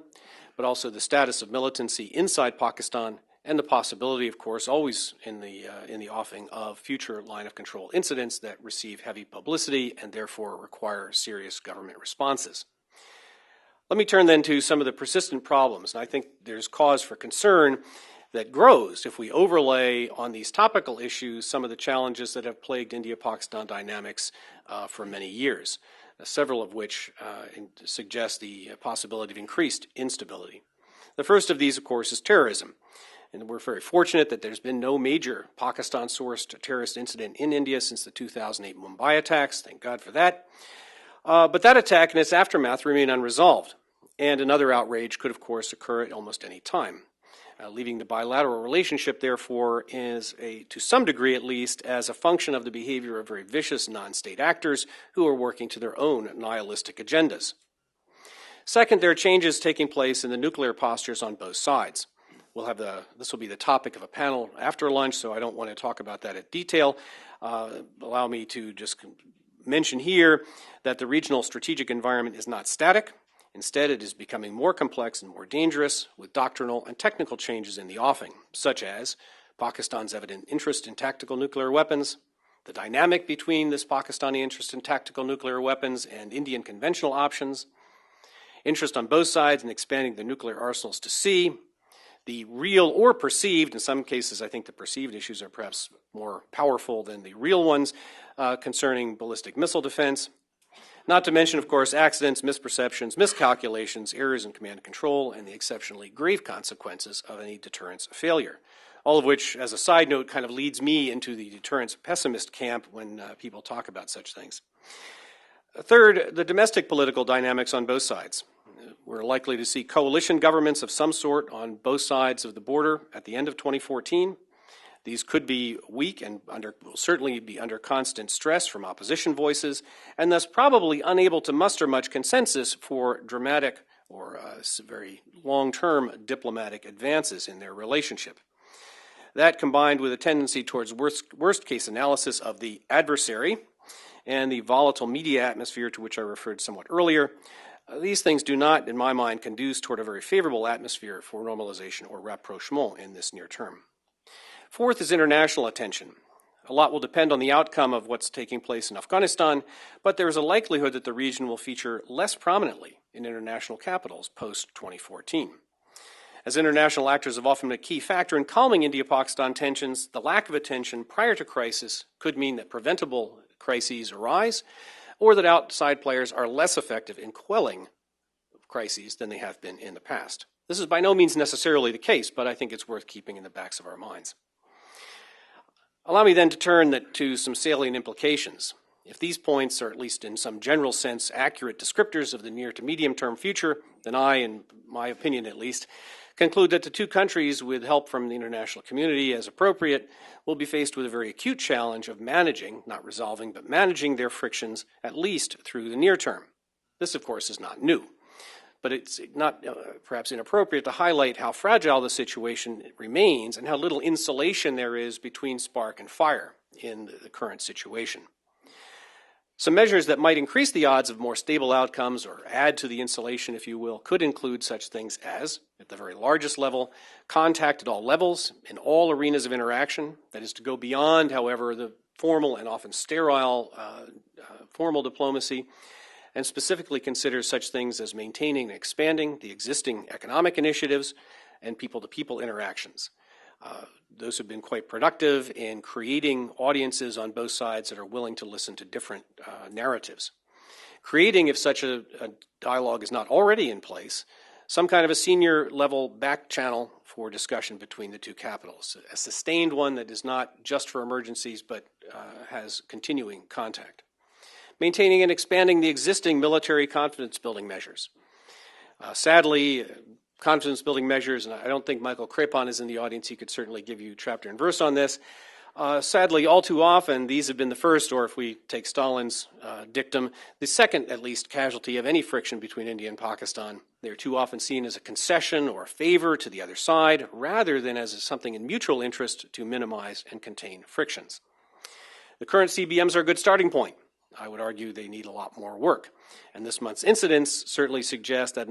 but also the status of militancy inside Pakistan, and the possibility, of course, always in the offing of future line of control incidents that receive heavy publicity and therefore require serious government responses. Let me turn then to some of the persistent problems, and I think there's cause for concern that grows if we overlay on these topical issues some of the challenges that have plagued India-Pakistan dynamics for many years, several of which suggest the possibility of increased instability. The first of these, of course, is terrorism. And we're very fortunate that there's been no major Pakistan-sourced terrorist incident in India since the 2008 Mumbai attacks. Thank God for that. But that attack and its aftermath remain unresolved. And another outrage could, of course, occur at almost any time. Leaving the bilateral relationship, therefore, is to some degree at least, as a function of the behavior of very vicious non-state actors who are working to their own nihilistic agendas. Second, there are changes taking place in the nuclear postures on both sides. This will be the topic of a panel after lunch, so I don't want to talk about that in detail. Allow me to just mention here that the regional strategic environment is not static. Instead, it is becoming more complex and more dangerous, with doctrinal and technical changes in the offing, such as Pakistan's evident interest in tactical nuclear weapons, the dynamic between this Pakistani interest in tactical nuclear weapons and Indian conventional options, interest on both sides in expanding their nuclear arsenals to sea, the real or perceived, in some cases I think the perceived issues are perhaps more powerful than the real ones, concerning ballistic missile defense. Not to mention, of course, accidents, misperceptions, miscalculations, errors in command and control, and the exceptionally grave consequences of any deterrence failure. All of which, as a side note, kind of leads me into the deterrence pessimist camp when people talk about such things. Third, the domestic political dynamics on both sides. We're likely to see coalition governments of some sort on both sides of the border at the end of 2014. These could be weak and will certainly be under constant stress from opposition voices, and thus probably unable to muster much consensus for dramatic or very long-term diplomatic advances in their relationship. That, combined with a tendency towards worst-case analysis of the adversary and the volatile media atmosphere to which I referred somewhat earlier, these things do not, in my mind, conduce toward a very favorable atmosphere for normalization or rapprochement in this near term. Fourth is international attention. A lot will depend on the outcome of what's taking place in Afghanistan, but there is a likelihood that the region will feature less prominently in international capitals post-2014. As international actors have often been a key factor in calming India-Pakistan tensions, the lack of attention prior to crisis could mean that preventable crises arise, or that outside players are less effective in quelling crises than they have been in the past. This is by no means necessarily the case, but I think it's worth keeping in the backs of our minds. Allow me then to turn to some salient implications. If these points are, at least in some general sense, accurate descriptors of the near to medium-term future, then I, in my opinion at least, conclude that the two countries, with help from the international community as appropriate, will be faced with a very acute challenge of managing, not resolving, but managing their frictions at least through the near term. This, of course, is not new, but it's not perhaps inappropriate to highlight how fragile the situation remains and how little insulation there is between spark and fire in the current situation. Some measures that might increase the odds of more stable outcomes or add to the insulation, if you will, could include such things as, at the very largest level, contact at all levels in all arenas of interaction. That is to go beyond, however, the formal and often sterile formal diplomacy, and specifically considers such things as maintaining and expanding the existing economic initiatives and people-to-people interactions. Those have been quite productive in creating audiences on both sides that are willing to listen to different narratives. Creating, if such a dialogue is not already in place, some kind of a senior level back channel for discussion between the two capitals, a sustained one that is not just for emergencies but has continuing contact. Maintaining and expanding the existing military confidence building measures. Sadly, confidence building measures, and I don't think Michael Crepon is in the audience, he could certainly give you chapter and verse on this. Sadly, all too often, these have been the first, or if we take Stalin's dictum, the second, at least, casualty of any friction between India and Pakistan. They're too often seen as a concession or a favor to the other side, rather than as something in mutual interest to minimize and contain frictions. The current CBMs are a good starting point. I would argue they need a lot more work. And this month's incidents certainly suggest that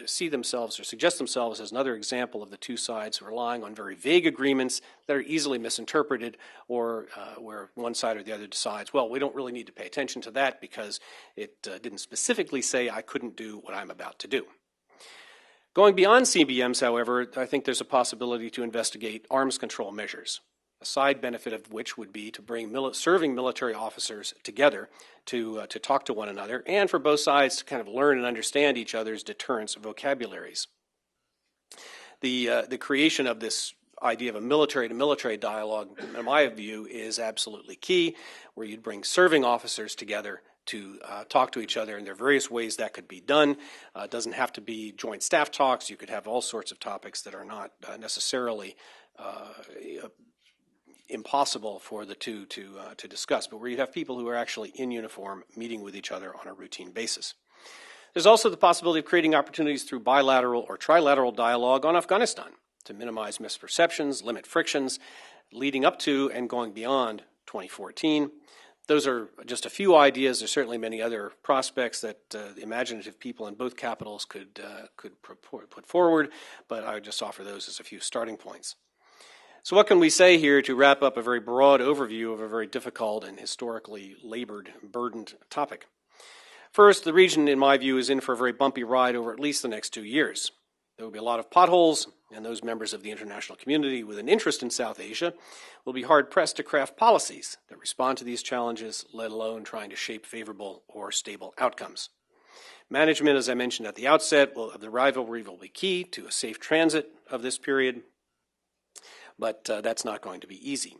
suggest themselves as another example of the two sides relying on very vague agreements that are easily misinterpreted, or where one side or the other decides, well, we don't really need to pay attention to that because it didn't specifically say I couldn't do what I'm about to do. Going beyond CBMs, however, I think there's a possibility to investigate arms control measures, a side benefit of which would be to bring serving military officers together to talk to one another, and for both sides to kind of learn and understand each other's deterrence vocabularies. The creation of this idea of a military-to-military dialogue, in my view, is absolutely key, where you'd bring serving officers together to talk to each other, and there are various ways that could be done. It doesn't have to be joint staff talks. You could have all sorts of topics that are not necessarily impossible for the two to discuss, but where you'd have people who are actually in uniform meeting with each other on a routine basis. There's also the possibility of creating opportunities through bilateral or trilateral dialogue on Afghanistan to minimize misperceptions, limit frictions, leading up to and going beyond 2014. Those are just a few ideas. There's certainly many other prospects that the imaginative people in both capitals could put forward, but I would just offer those as a few starting points. So what can we say here to wrap up a very broad overview of a very difficult and historically labored, burdened topic? First, the region, in my view, is in for a very bumpy ride over at least the next 2 years. There will be a lot of potholes, and those members of the international community with an interest in South Asia will be hard-pressed to craft policies that respond to these challenges, let alone trying to shape favorable or stable outcomes. Management, as I mentioned at the outset, of the rivalry will be key to a safe transit of this period, but that's not going to be easy.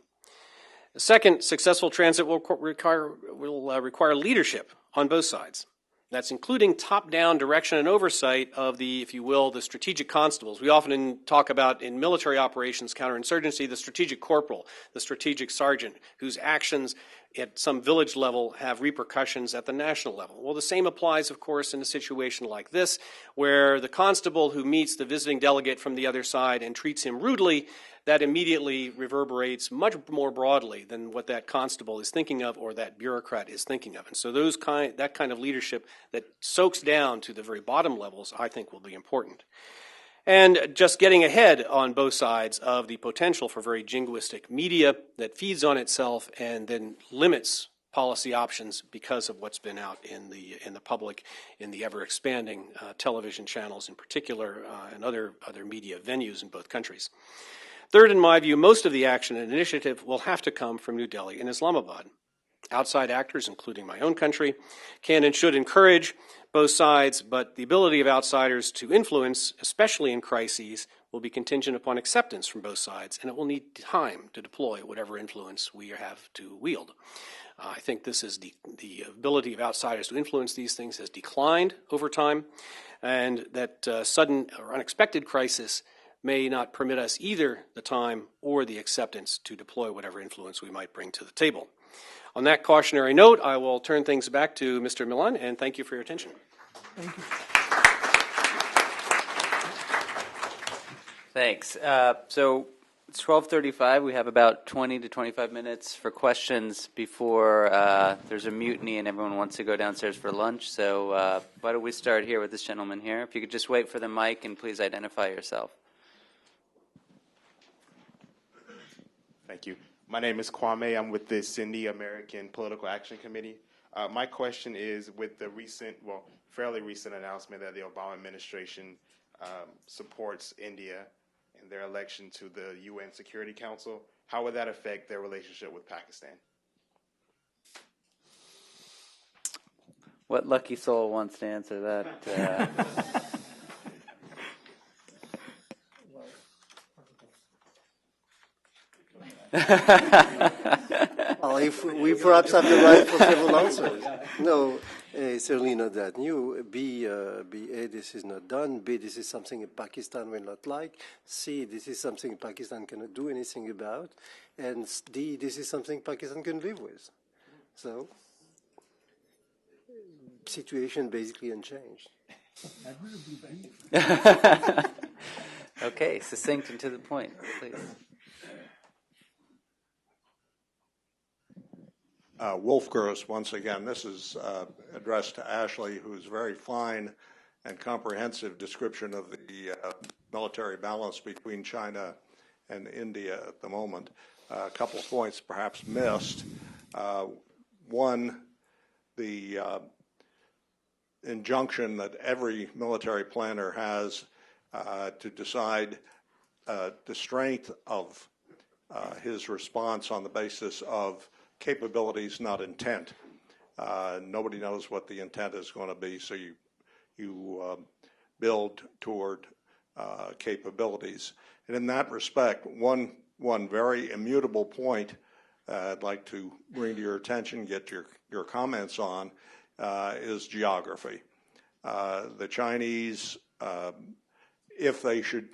The second, successful transit will require leadership on both sides. That's including top-down direction and oversight of the, if you will, the strategic constables. We often talk about in military operations, counterinsurgency, the strategic corporal, the strategic sergeant, whose actions at some village level have repercussions at the national level. Well, the same applies, of course, in a situation like this, where the constable who meets the visiting delegate from the other side and treats him rudely, that immediately reverberates much more broadly than what that constable is thinking of or that bureaucrat is thinking of. And so that kind of leadership that soaks down to the very bottom levels, I think, will be important. And just getting ahead on both sides of the potential for very jingoistic media that feeds on itself and then limits policy options because of what's been out in the public, in the ever-expanding television channels in particular, and other media venues in both countries. Third, in my view, most of the action and initiative will have to come from New Delhi and Islamabad. Outside actors, including my own country, can and should encourage both sides, but the ability of outsiders to influence, especially in crises, will be contingent upon acceptance from both sides, and it will need time to deploy whatever influence we have to wield. I think this is the ability of outsiders to influence these things has declined over time, and that sudden or unexpected crisis may not permit us either the time or the acceptance to deploy whatever influence we might bring to the table. On that cautionary note, I will turn things back to Mr. Milan, and thank you for your attention. Thank you. Thanks. So it's 12:35. We have about 20 to 25 minutes for questions before there's a mutiny and everyone wants to go downstairs for lunch. So why don't we start here with this gentleman here? If you could just wait for the mic and please identify yourself. Thank you. My name is Kwame. I'm with the Cindy American Political Action Committee. My question is, with the recent, well, fairly recent announcement that the Obama administration supports India in their election to the UN Security Council, how would that affect their relationship with Pakistan? What lucky soul wants to answer that? Well, if we perhaps have the right for several answers. No, it's certainly not that new. B, A, this is not done. B, this is something Pakistan will not like. C, this is something Pakistan cannot do anything about. And D, this is something Pakistan can live with. So, situation basically unchanged. Okay, succinct and to the point, please. Wolf Gross, once again, this is addressed to Ashley, whose very fine and comprehensive description of the military balance between China and India at the moment. A couple of points perhaps missed. One, the injunction that every military planner has to decide the strength of his response on the basis of capabilities, not intent. Nobody knows what the intent is going to be, so you build toward capabilities. And in that respect, one very immutable point I'd like to bring to your attention, get your comments on, is geography. The Chinese, if they should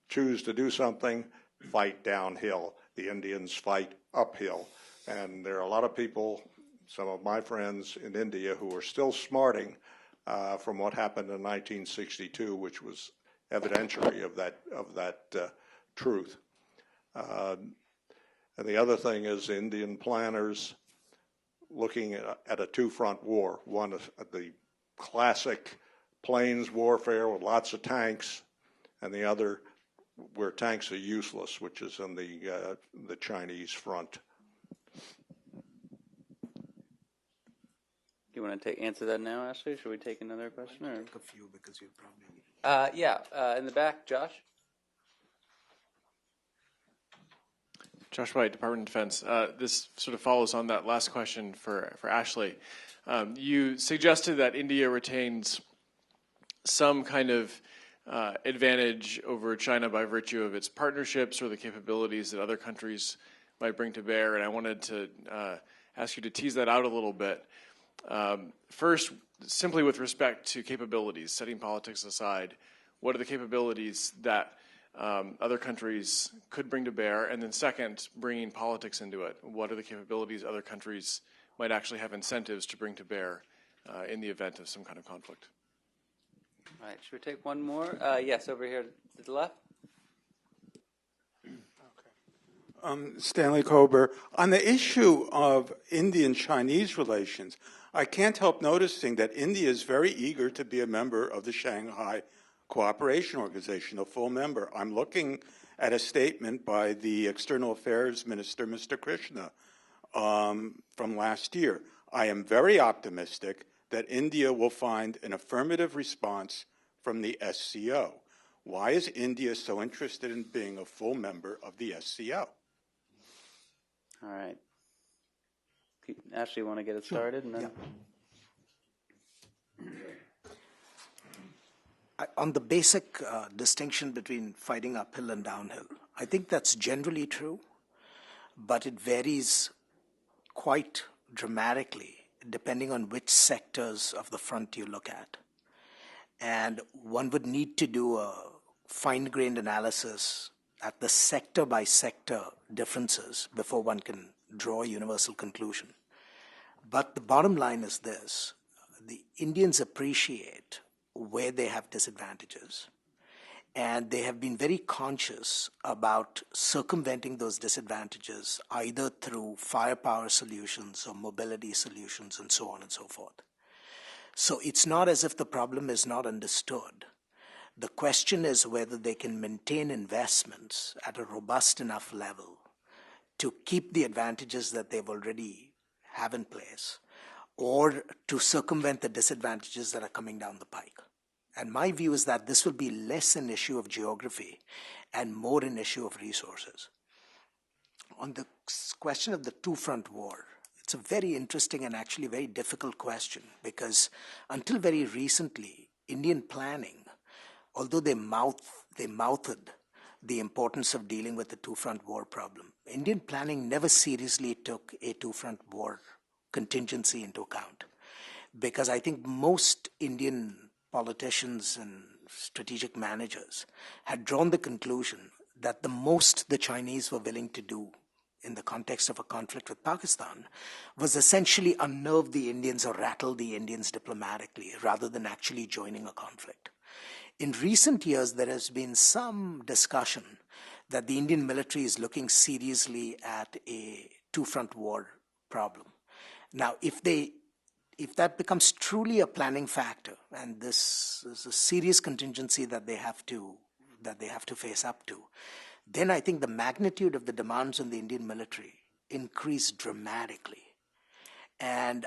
choose to do something, fight downhill. The Indians fight uphill. And there are a lot of people, some of my friends in India, who are still smarting from what happened in 1962, which was evidentiary of that truth. And the other thing is Indian planners looking at a two-front war. One is the classic plains warfare with lots of tanks, and the other where tanks are useless, which is in the Chinese front. You want to answer that now, Ashley? Should we take another question? Or? A few because you probably. In the back, Josh. Josh White, Department of Defense. This sort of follows on that last question for Ashley. You suggested that India retains some kind of advantage over China by virtue of its partnerships or the capabilities that other countries might bring to bear, and I wanted to ask you to tease that out a little bit. First, simply with respect to capabilities, setting politics aside, what are the capabilities that other countries could bring to bear? And then second, bringing politics into it, what are the capabilities other countries might actually have incentives to bring to bear in the event of some kind of conflict? All right, should we take one more? Yes, over here to the left. Stanley Kober. On the issue of Indian-Chinese relations, I can't help noticing that India is very eager to be a member of the Shanghai Cooperation Organization, a full member. I'm looking at a statement by the External Affairs Minister, Mr. Krishna, from last year. I am very optimistic that India will find an affirmative response from the SCO. Why is India so interested in being a full member of the SCO? All right. Ashley, you want to get it started? And then... On the basic distinction between fighting uphill and downhill, I think that's generally true, but it varies quite dramatically depending on which sectors of the front you look at. And one would need to do a fine-grained analysis at the sector-by-sector differences before one can draw a universal conclusion. But the bottom line is this: the Indians appreciate where they have disadvantages, and they have been very conscious about circumventing those disadvantages either through firepower solutions or mobility solutions and so on and so forth. So it's not as if the problem is not understood. The question is whether they can maintain investments at a robust enough level to keep the advantages that they've already have in place, or to circumvent the disadvantages that are coming down the pike. And my view is that this will be less an issue of geography and more an issue of resources. On the question of the two-front war, it's a very interesting and actually very difficult question, because until very recently, Indian planning, although they mouthed the importance of dealing with the two-front war problem, Indian planning never seriously took a two-front war contingency into account. Because I think most Indian politicians and strategic managers had drawn the conclusion that the most the Chinese were willing to do in the context of a conflict with Pakistan was essentially unnerve the Indians or rattle the Indians diplomatically rather than actually joining a conflict. In recent years, there has been some discussion that the Indian military is looking seriously at a two-front war problem. Now, if that becomes truly a planning factor, and this is a serious contingency that they have to face up to, then I think the magnitude of the demands on the Indian military increase dramatically. And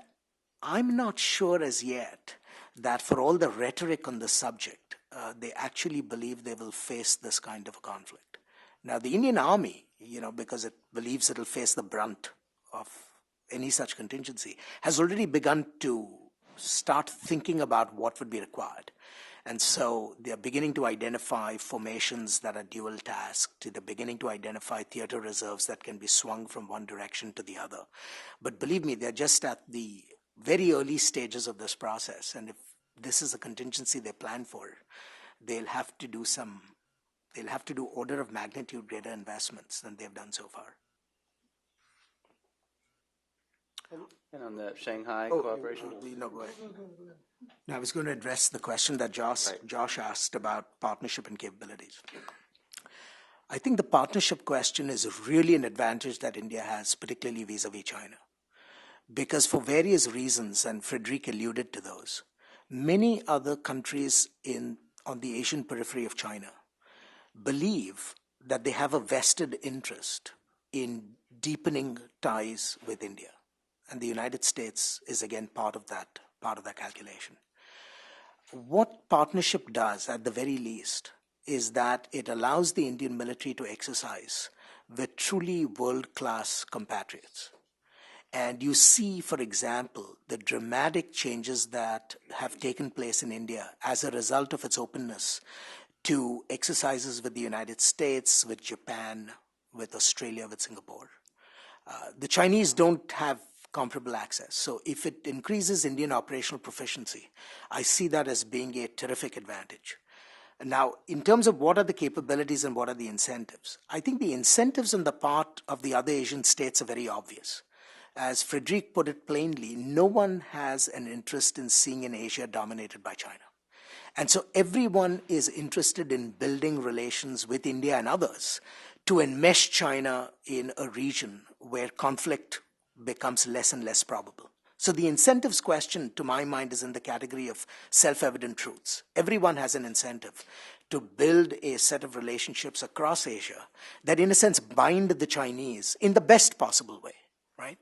I'm not sure as yet that for all the rhetoric on the subject, they actually believe they will face this kind of a conflict. Now, the Indian Army, because it believes it will face the brunt of any such contingency, has already begun to start thinking about what would be required. And so they're beginning to identify formations that are dual tasked. They're beginning to identify theater reserves that can be swung from one direction to the other. But believe me, they're just at the very early stages of this process. And if this is a contingency they plan for, they'll have to do order of magnitude greater investments than they've done so far. And on the Shanghai cooperation? No, go ahead. Now, I was going to address the question that Josh asked about partnership and capabilities. I think the partnership question is really an advantage that India has, particularly vis-a-vis China. Because for various reasons, and Frederick alluded to those, many other countries on the Asian periphery of China believe that they have a vested interest in deepening ties with India. And the United States is again part of that calculation. What partnership does, at the very least, is that it allows the Indian military to exercise with truly world-class compatriots. And you see, for example, the dramatic changes that have taken place in India as a result of its openness to exercises with the United States, with Japan, with Australia, with Singapore. The Chinese don't have comparable access. So if it increases Indian operational proficiency, I see that as being a terrific advantage. Now, in terms of what are the capabilities and what are the incentives, I think the incentives on the part of the other Asian states are very obvious. As Frederick put it plainly, no one has an interest in seeing an Asia dominated by China. And so everyone is interested in building relations with India and others to enmesh China in a region where conflict becomes less and less probable. So the incentives question, to my mind, is in the category of self-evident truths. Everyone has an incentive to build a set of relationships across Asia that, in a sense, bind the Chinese in the best possible way, right?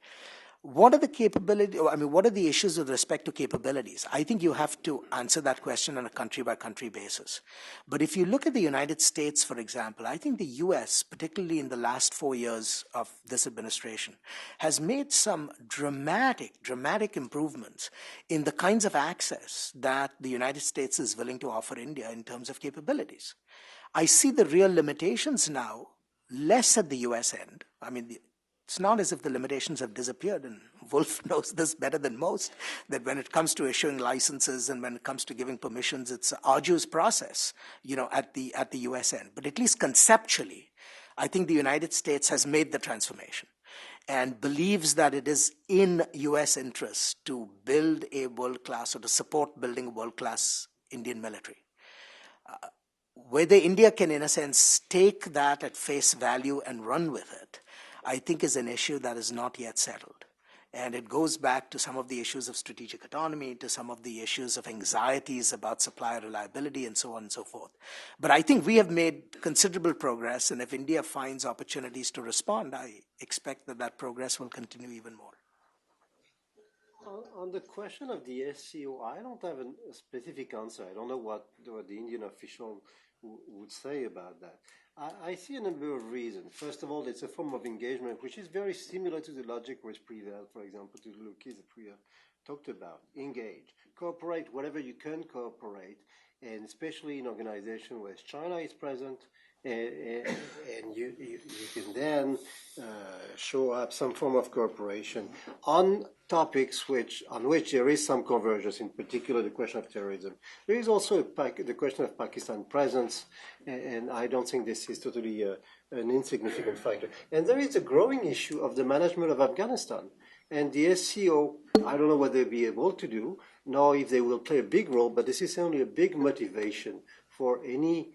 What are the what are the issues with respect to capabilities? I think you have to answer that question on a country-by-country basis. But if you look at the United States, for example, I think the U.S., particularly in the last 4 years of this administration, has made some dramatic improvements in the kinds of access that the United States is willing to offer India in terms of capabilities. I see the real limitations now less at the U.S. end. It's not as if the limitations have disappeared, and Wolf knows this better than most, that when it comes to issuing licenses and when it comes to giving permissions, it's an arduous process, at the U.S. end. But at least conceptually, I think the United States has made the transformation and believes that it is in U.S. interest to build a world-class or to support building a world-class Indian military. Whether India can, in a sense, take that at face value and run with it, I think is an issue that is not yet settled. And it goes back to some of the issues of strategic autonomy, to some of the issues of anxieties about supplier reliability, and so on and so forth. But I think we have made considerable progress, and if India finds opportunities to respond, I expect that progress will continue even more. On the question of the SCO, I don't have a specific answer. I don't know what the Indian official would say about that. I see a number of reasons. First of all, it's a form of engagement which is very similar to the logic which prevailed, for example, to the Lucas that we have talked about. Engage, cooperate whatever you can cooperate, and especially in organizations where China is present, and you can then show up some form of cooperation on topics on which there is some convergence, in particular the question of terrorism. There is also the question of Pakistan presence, and I don't think this is totally an insignificant factor. And there is a growing issue of the management of Afghanistan. And the SCO, I don't know what they'll be able to do, nor if they will play a big role, but this is only a big motivation for any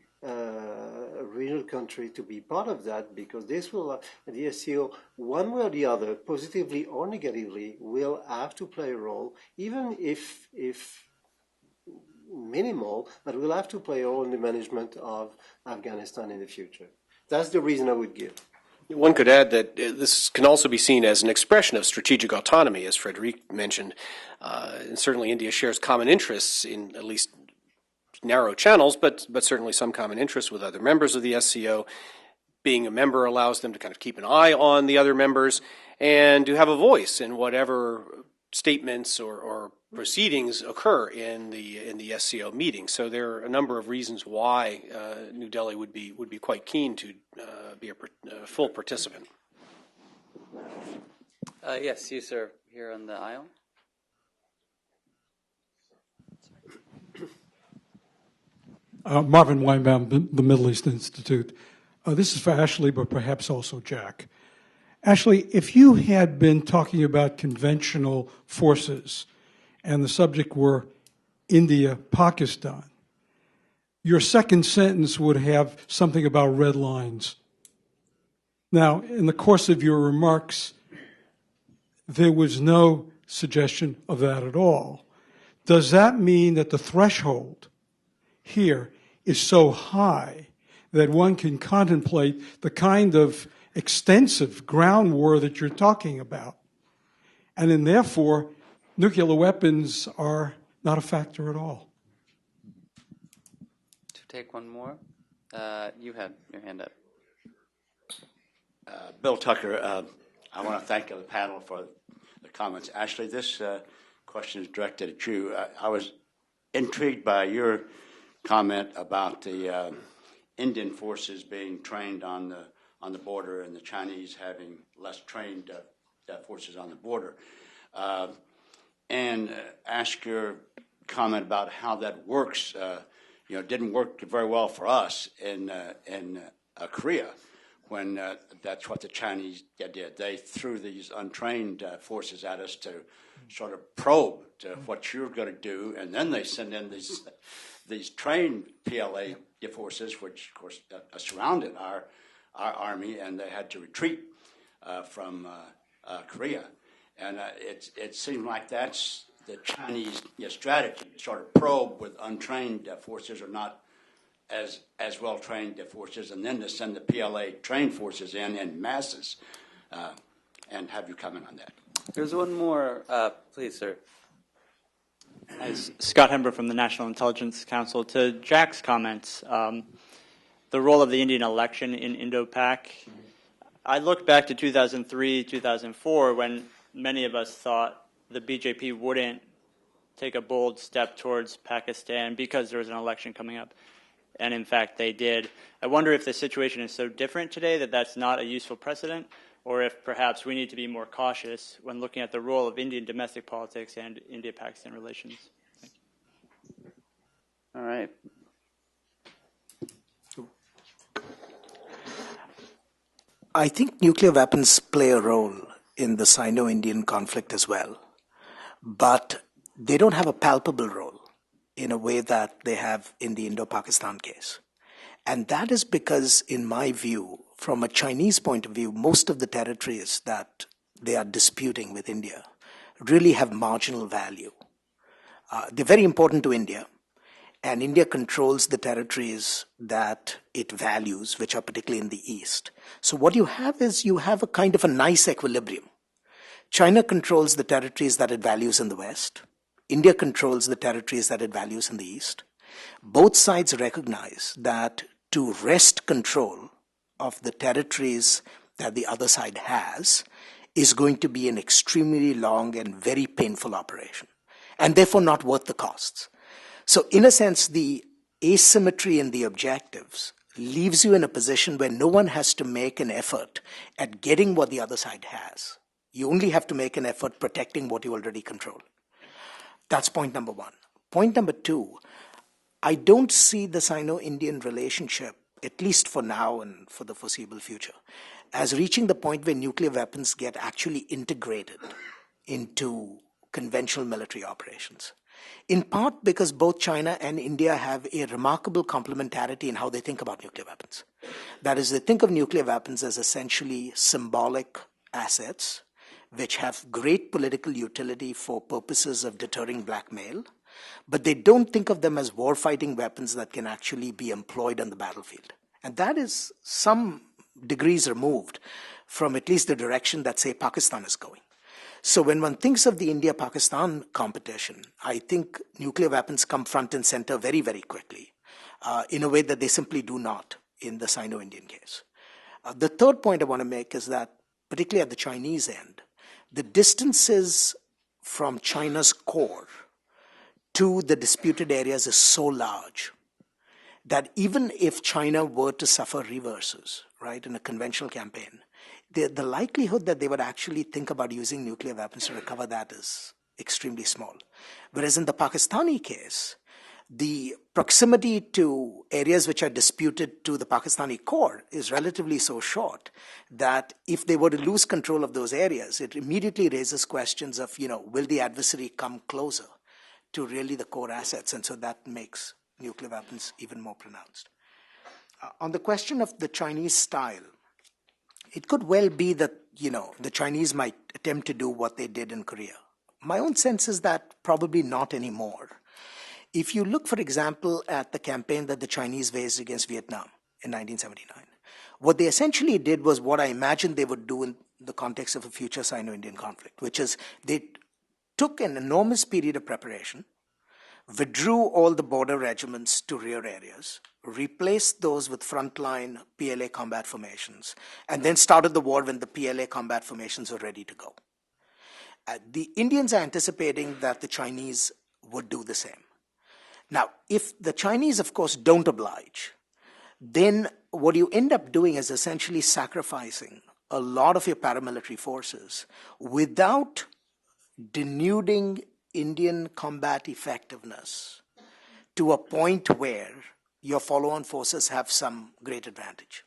regional country to be part of that, because this will, the SCO, one way or the other, positively or negatively, will have to play a role, even if minimal, but will have to play a role in the management of Afghanistan in the future. That's the reason I would give. One could add that this can also be seen as an expression of strategic autonomy, as Frédéric mentioned. And certainly India shares common interests in at least narrow channels, but certainly some common interests with other members of the SCO. Being a member allows them to kind of keep an eye on the other members and to have a voice in whatever statements or proceedings occur in the SCO meeting. So there are a number of reasons why New Delhi would be quite keen to be a full participant. Yes, you, sir, here on the aisle. Marvin Weinbaum, the Middle East Institute. This is for Ashley, but perhaps also Jack. Ashley, if you had been talking about conventional forces and the subject were India, Pakistan, your second sentence would have something about red lines. Now, in the course of your remarks, there was no suggestion of that at all. Does that mean that the threshold here is so high that one can contemplate the kind of extensive ground war that you're talking about, and then therefore nuclear weapons are not a factor at all? To take one more, you had your hand up. Bill Tucker, I want to thank the panel for the comments. Ashley, this question is directed at you. I was intrigued by your comment about the Indian forces being trained on the border and the Chinese having less trained forces on the border, and ask your comment about how that works. It didn't work very well for us in Korea when that's what the Chinese did. They threw these untrained forces at us to sort of probe to what you're going to do, and then they send in these trained PLA forces, which of course surrounded our army, and they had to retreat from Korea. And it seemed like that's the Chinese strategy, sort of probe with untrained forces or not as well trained forces, and then to send the PLA trained forces in masses. And have you comment on that? There's one more, please, sir. As Scott Hember from the National Intelligence Council. To Jack's comments, the role of the Indian election in Indo-Pak, I look back to 2003, 2004, when many of us thought the BJP wouldn't take a bold step towards Pakistan because there was an election coming up. And in fact, they did. I wonder if the situation is so different today that that's not a useful precedent, or if perhaps we need to be more cautious when looking at the role of Indian domestic politics and India-Pakistan relations. Thank you. All right. I think nuclear weapons play a role in the Sino-Indian conflict as well, but they don't have a palpable role in a way that they have in the Indo-Pakistan case. And that is because, in my view, from a Chinese point of view, most of the territories that they are disputing with India really have marginal value. They're very important to India, and India controls the territories that it values, which are particularly in the east. So what you have is you have a kind of a nice equilibrium. China controls the territories that it values in the West. India controls the territories that it values in the East. Both sides recognize that to wrest control of the territories that the other side has is going to be an extremely long and very painful operation, and therefore not worth the costs. So in a sense, the asymmetry in the objectives leaves you in a position where no one has to make an effort at getting what the other side has. You only have to make an effort protecting what you already control. That's point number one. Point number two, I don't see the Sino-Indian relationship, at least for now and for the foreseeable future, as reaching the point where nuclear weapons get actually integrated into conventional military operations. In part because both China and India have a remarkable complementarity in how they think about nuclear weapons. That is, they think of nuclear weapons as essentially symbolic assets which have great political utility for purposes of deterring blackmail, but they don't think of them as war-fighting weapons that can actually be employed on the battlefield. And that is some degrees removed from at least the direction that, say, Pakistan is going. So when one thinks of the India-Pakistan competition, I think nuclear weapons come front and center very, very quickly, in a way that they simply do not in the Sino-Indian case. The third point I want to make is that, particularly at the Chinese end, the distances from China's core to the disputed areas is so large that even if China were to suffer reverses, right, in a conventional campaign, the likelihood that they would actually think about using nuclear weapons to recover that is extremely small. Whereas in the Pakistani case, the proximity to areas which are disputed to the Pakistani core is relatively so short that if they were to lose control of those areas, it immediately raises questions of, will the adversary come closer to really the core assets? And so that makes nuclear weapons even more pronounced. On the question of the Chinese style, it could well be that, the Chinese might attempt to do what they did in Korea. My own sense is that probably not anymore. If you look, for example, at the campaign that the Chinese waged against Vietnam in 1979, what they essentially did was what I imagined they would do in the context of a future Sino-Indian conflict, which is they took an enormous period of preparation, withdrew all the border regiments to rear areas, replaced those with frontline PLA combat formations, and then started the war when the PLA combat formations were ready to go. The Indians are anticipating that the Chinese would do the same. Now, if the Chinese, of course, don't oblige, then what you end up doing is essentially sacrificing a lot of your paramilitary forces without denuding Indian combat effectiveness to a point where your follow-on forces have some great advantage.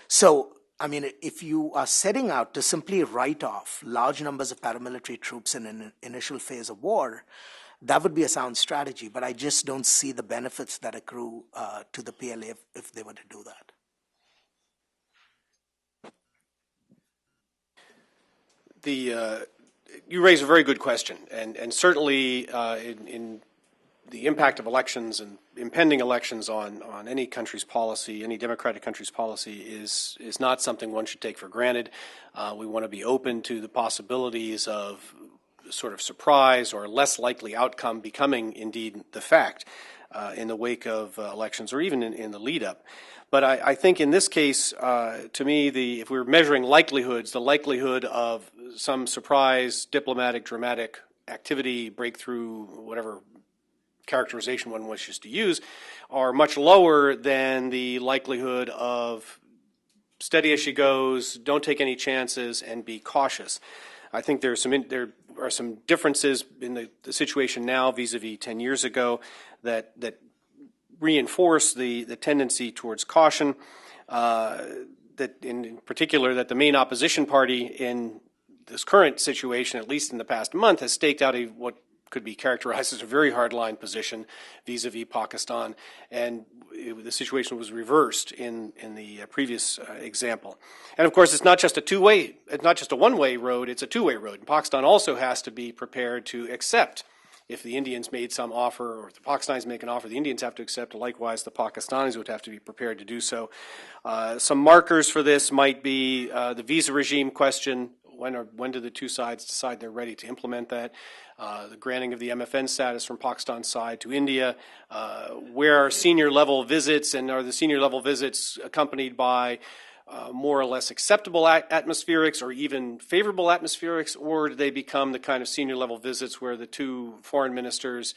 So, if you are setting out to simply write off large numbers of paramilitary troops in an initial phase of war, that would be a sound strategy, but I just don't see the benefits that accrue to the PLA if they were to do that. You raise a very good question, and certainly in the impact of elections and impending elections on any country's policy, any democratic country's policy, is not something one should take for granted. We want to be open to the possibilities of sort of surprise or less likely outcome becoming indeed the fact in the wake of elections or even in the lead up. But I think in this case, to me, if we're measuring likelihoods, the likelihood of some surprise, diplomatic, dramatic activity, breakthrough, whatever characterization one wishes to use, are much lower than the likelihood of steady as she goes, don't take any chances, and be cautious. I think there are some differences in the situation now vis-a-vis 10 years ago that reinforce the tendency towards caution, that in particular that the main opposition party in this current situation, at least in the past month, has staked out what could be characterized as a very hardline position vis-a-vis Pakistan, and the situation was reversed in the previous example. And of course, it's not just a one-way road, it's a two-way road. And Pakistan also has to be prepared to accept if the Indians made some offer, or if the Pakistanis make an offer, the Indians have to accept. Likewise, the Pakistanis would have to be prepared to do so. Some markers for this might be the visa regime question. when do the two sides decide they're ready to implement that? The granting of the MFN status from Pakistan's side to India. Where are senior level visits, and are the senior level visits accompanied by more or less acceptable atmospherics or even favorable atmospherics, or do they become the kind of senior level visits where the two foreign ministers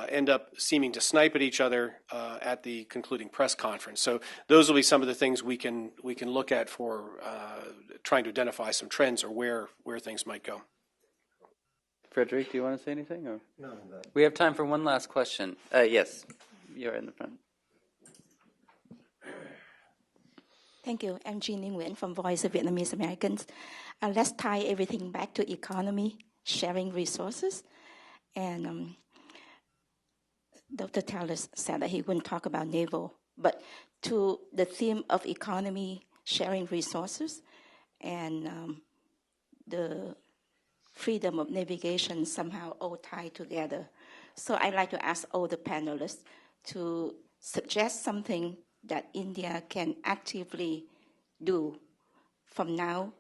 end up seeming to snipe at each other at the concluding press conference? So those will be some of the things we can look at for trying to identify some trends or where things might go. Frederick, do you want to say anything? Or? No. We have time for one last question. Yes, you're in the front. Thank you. I'm Jean Ninh Nguyen from Voice of Vietnamese Americans. Let's tie everything back to economy, sharing resources. And Dr. Tallis said that he wouldn't talk about naval, but to the theme of economy, sharing resources, and the freedom of navigation somehow all tied together. So I'd like to ask all the panelists to suggest something that India can actively do from now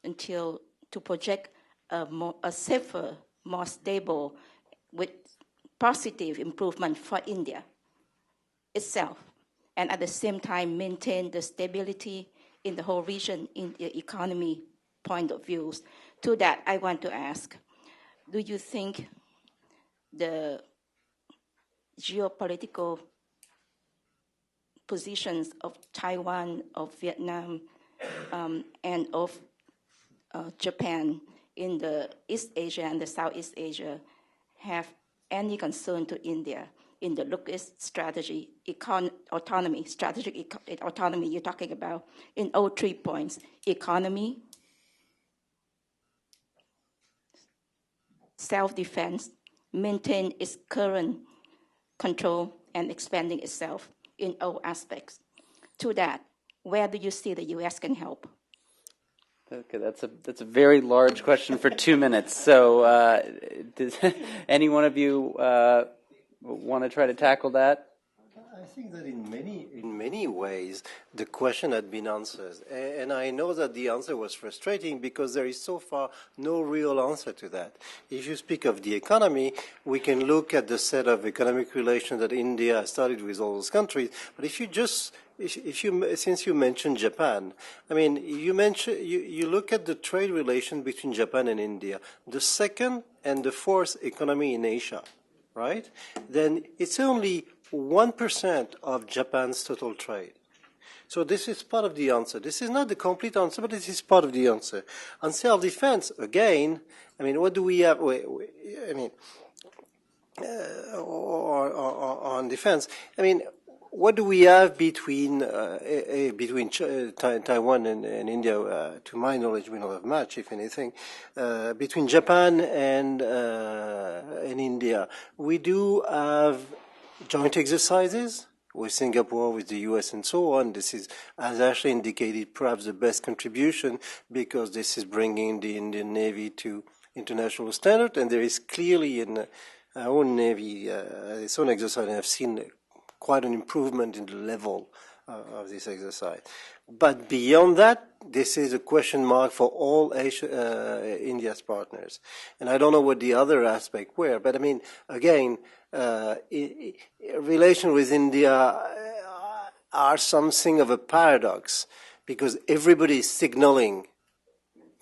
until to project a safer, more stable, with positive improvement for India itself, and at the same time maintain the stability in the whole region in the economy point of views. To that, I want to ask, do you think the geopolitical positions of Taiwan, of Vietnam, and of Japan in the East Asia and the Southeast Asia have any concern to India in the look-east strategy, autonomy, strategic autonomy you're talking about in all 3 points: economy, self-defense, maintain its current control, and expanding itself in all aspects. To that, where do you see the U.S. can help? Okay, that's a very large question for 2 minutes. So, does any one of you want to try to tackle that? I think that in many ways the question had been answered, and I know that the answer was frustrating because there is so far no real answer to that. If you speak of the economy, we can look at the set of economic relations that India has started with all those countries. But since you mentioned Japan, I mean, you look at the trade relation between Japan and India, the second and the fourth economy in Asia, right? Then it's only 1% of Japan's total trade. So this is part of the answer. This is not the complete answer, but this is part of the answer. On self-defense, again, I mean, what do we have? On defense, I mean, what do we have between Taiwan and India? To my knowledge, we don't have much, if anything. Between Japan and India, we do have joint exercises with Singapore, with the U.S., and so on. This is, as Ashley indicated, perhaps the best contribution because this is bringing the Indian Navy to international standard, and there is clearly in our own Navy, its own exercise, and I've seen quite an improvement in the level of this exercise. But beyond that, this is a question mark for all India's partners. And I don't know what the other aspects were, but I mean, again, relations with India are something of a paradox because everybody is signaling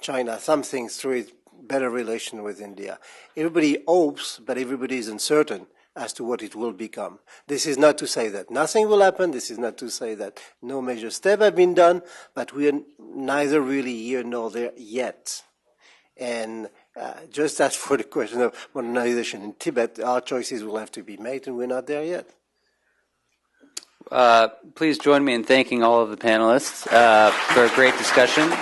China something through its better relation with India. Everybody hopes, but everybody is uncertain as to what it will become. This is not to say that nothing will happen. This is not to say that no major step have been done, but we are neither really here nor there yet. And just as for the question of modernization in Tibet, our choices will have to be made, and we're not there yet. Please join me in thanking all of the panelists for a great discussion.